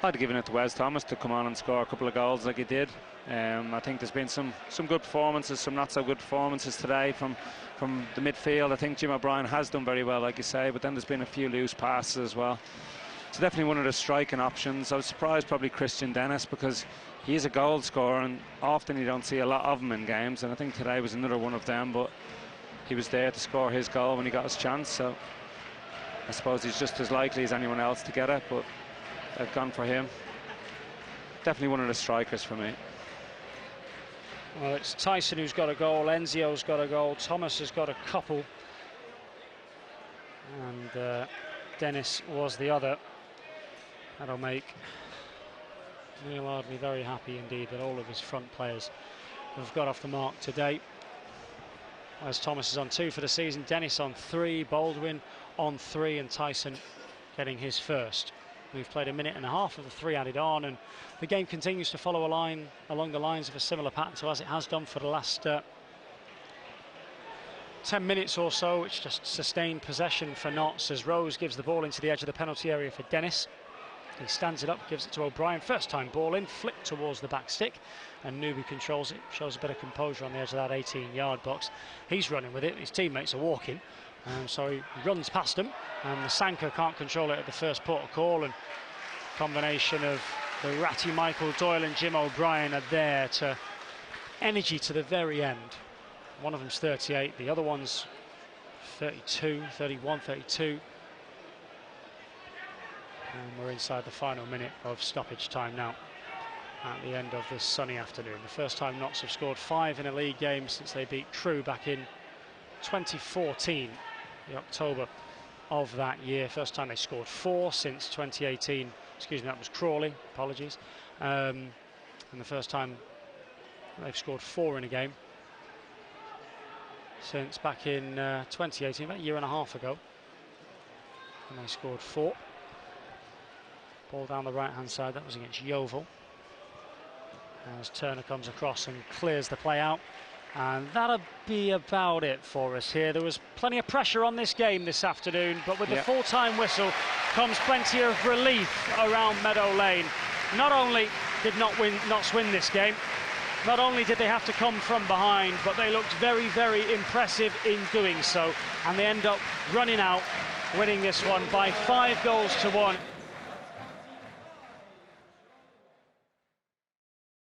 I'd have given it to Wes Thomas to come on and score a couple of goals like he did. I think there's been some good performances, some not so good performances today from the midfield. I think Jim O'Brien has done very well, like you say, but then there's been a few loose passes as well. So definitely one of the striking options. I was surprised probably Christian Dennis, because he is a goal scorer and often you don't see a lot of him in games, and I think today was another one of them, but he was there to score his goal when he got his chance, so I suppose he's just as likely as anyone else to get it, but they've gone for him. Definitely one of the strikers for me. Well, it's Tyson who's got a goal, Enzio's got a goal, Thomas has got a couple, and Dennis was the other. That'll make Neil Ardley very happy indeed that all of his front players have got off the mark today. As Thomas is on 2 for the season, Dennis on 3, Baldwin on 3, and Tyson getting his first. We've played a minute and a half of the 3 added on, and the game continues to follow a line along the lines of a similar pattern to as it has done for the last 10 minutes or so. It's just sustained possession for Notts, as Rose gives the ball into the edge of the penalty area for Dennis. He stands it up, gives it to O'Brien. First time ball in, flicked towards the back stick, and Newby controls it, shows a bit of composure on the edge of that 18-yard box. He's running with it, his teammates are walking, so he runs past them, and the Sanka can't control it at the first port of call, and combination of the ratty Michael Doyle and Jim O'Brien are there to energy to the very end. One of them's 38, the other one's 32, 31, 32. And we're inside the final minute of stoppage time now at the end of this sunny afternoon. The first time Notts have scored 5 in a league game since they beat Crewe back in 2014, the October of that year. First time they scored 4 since 2018. Excuse me, that was Chorley, apologies. And the first time they've scored 4 in a game since back in 2018, about a year and a half ago. And they scored 4. Ball down the right-hand side, that was against Yeovil. As Turner comes across and clears the play out. And that'll be about it for us here. There was plenty of pressure on this game this afternoon, but with the full-time whistle comes plenty of relief around Meadow Lane. Not only did Notts win this game, not only did they have to come from behind, but they looked very, very impressive in doing so. And they end up running out, winning this one by 5 goals to 1.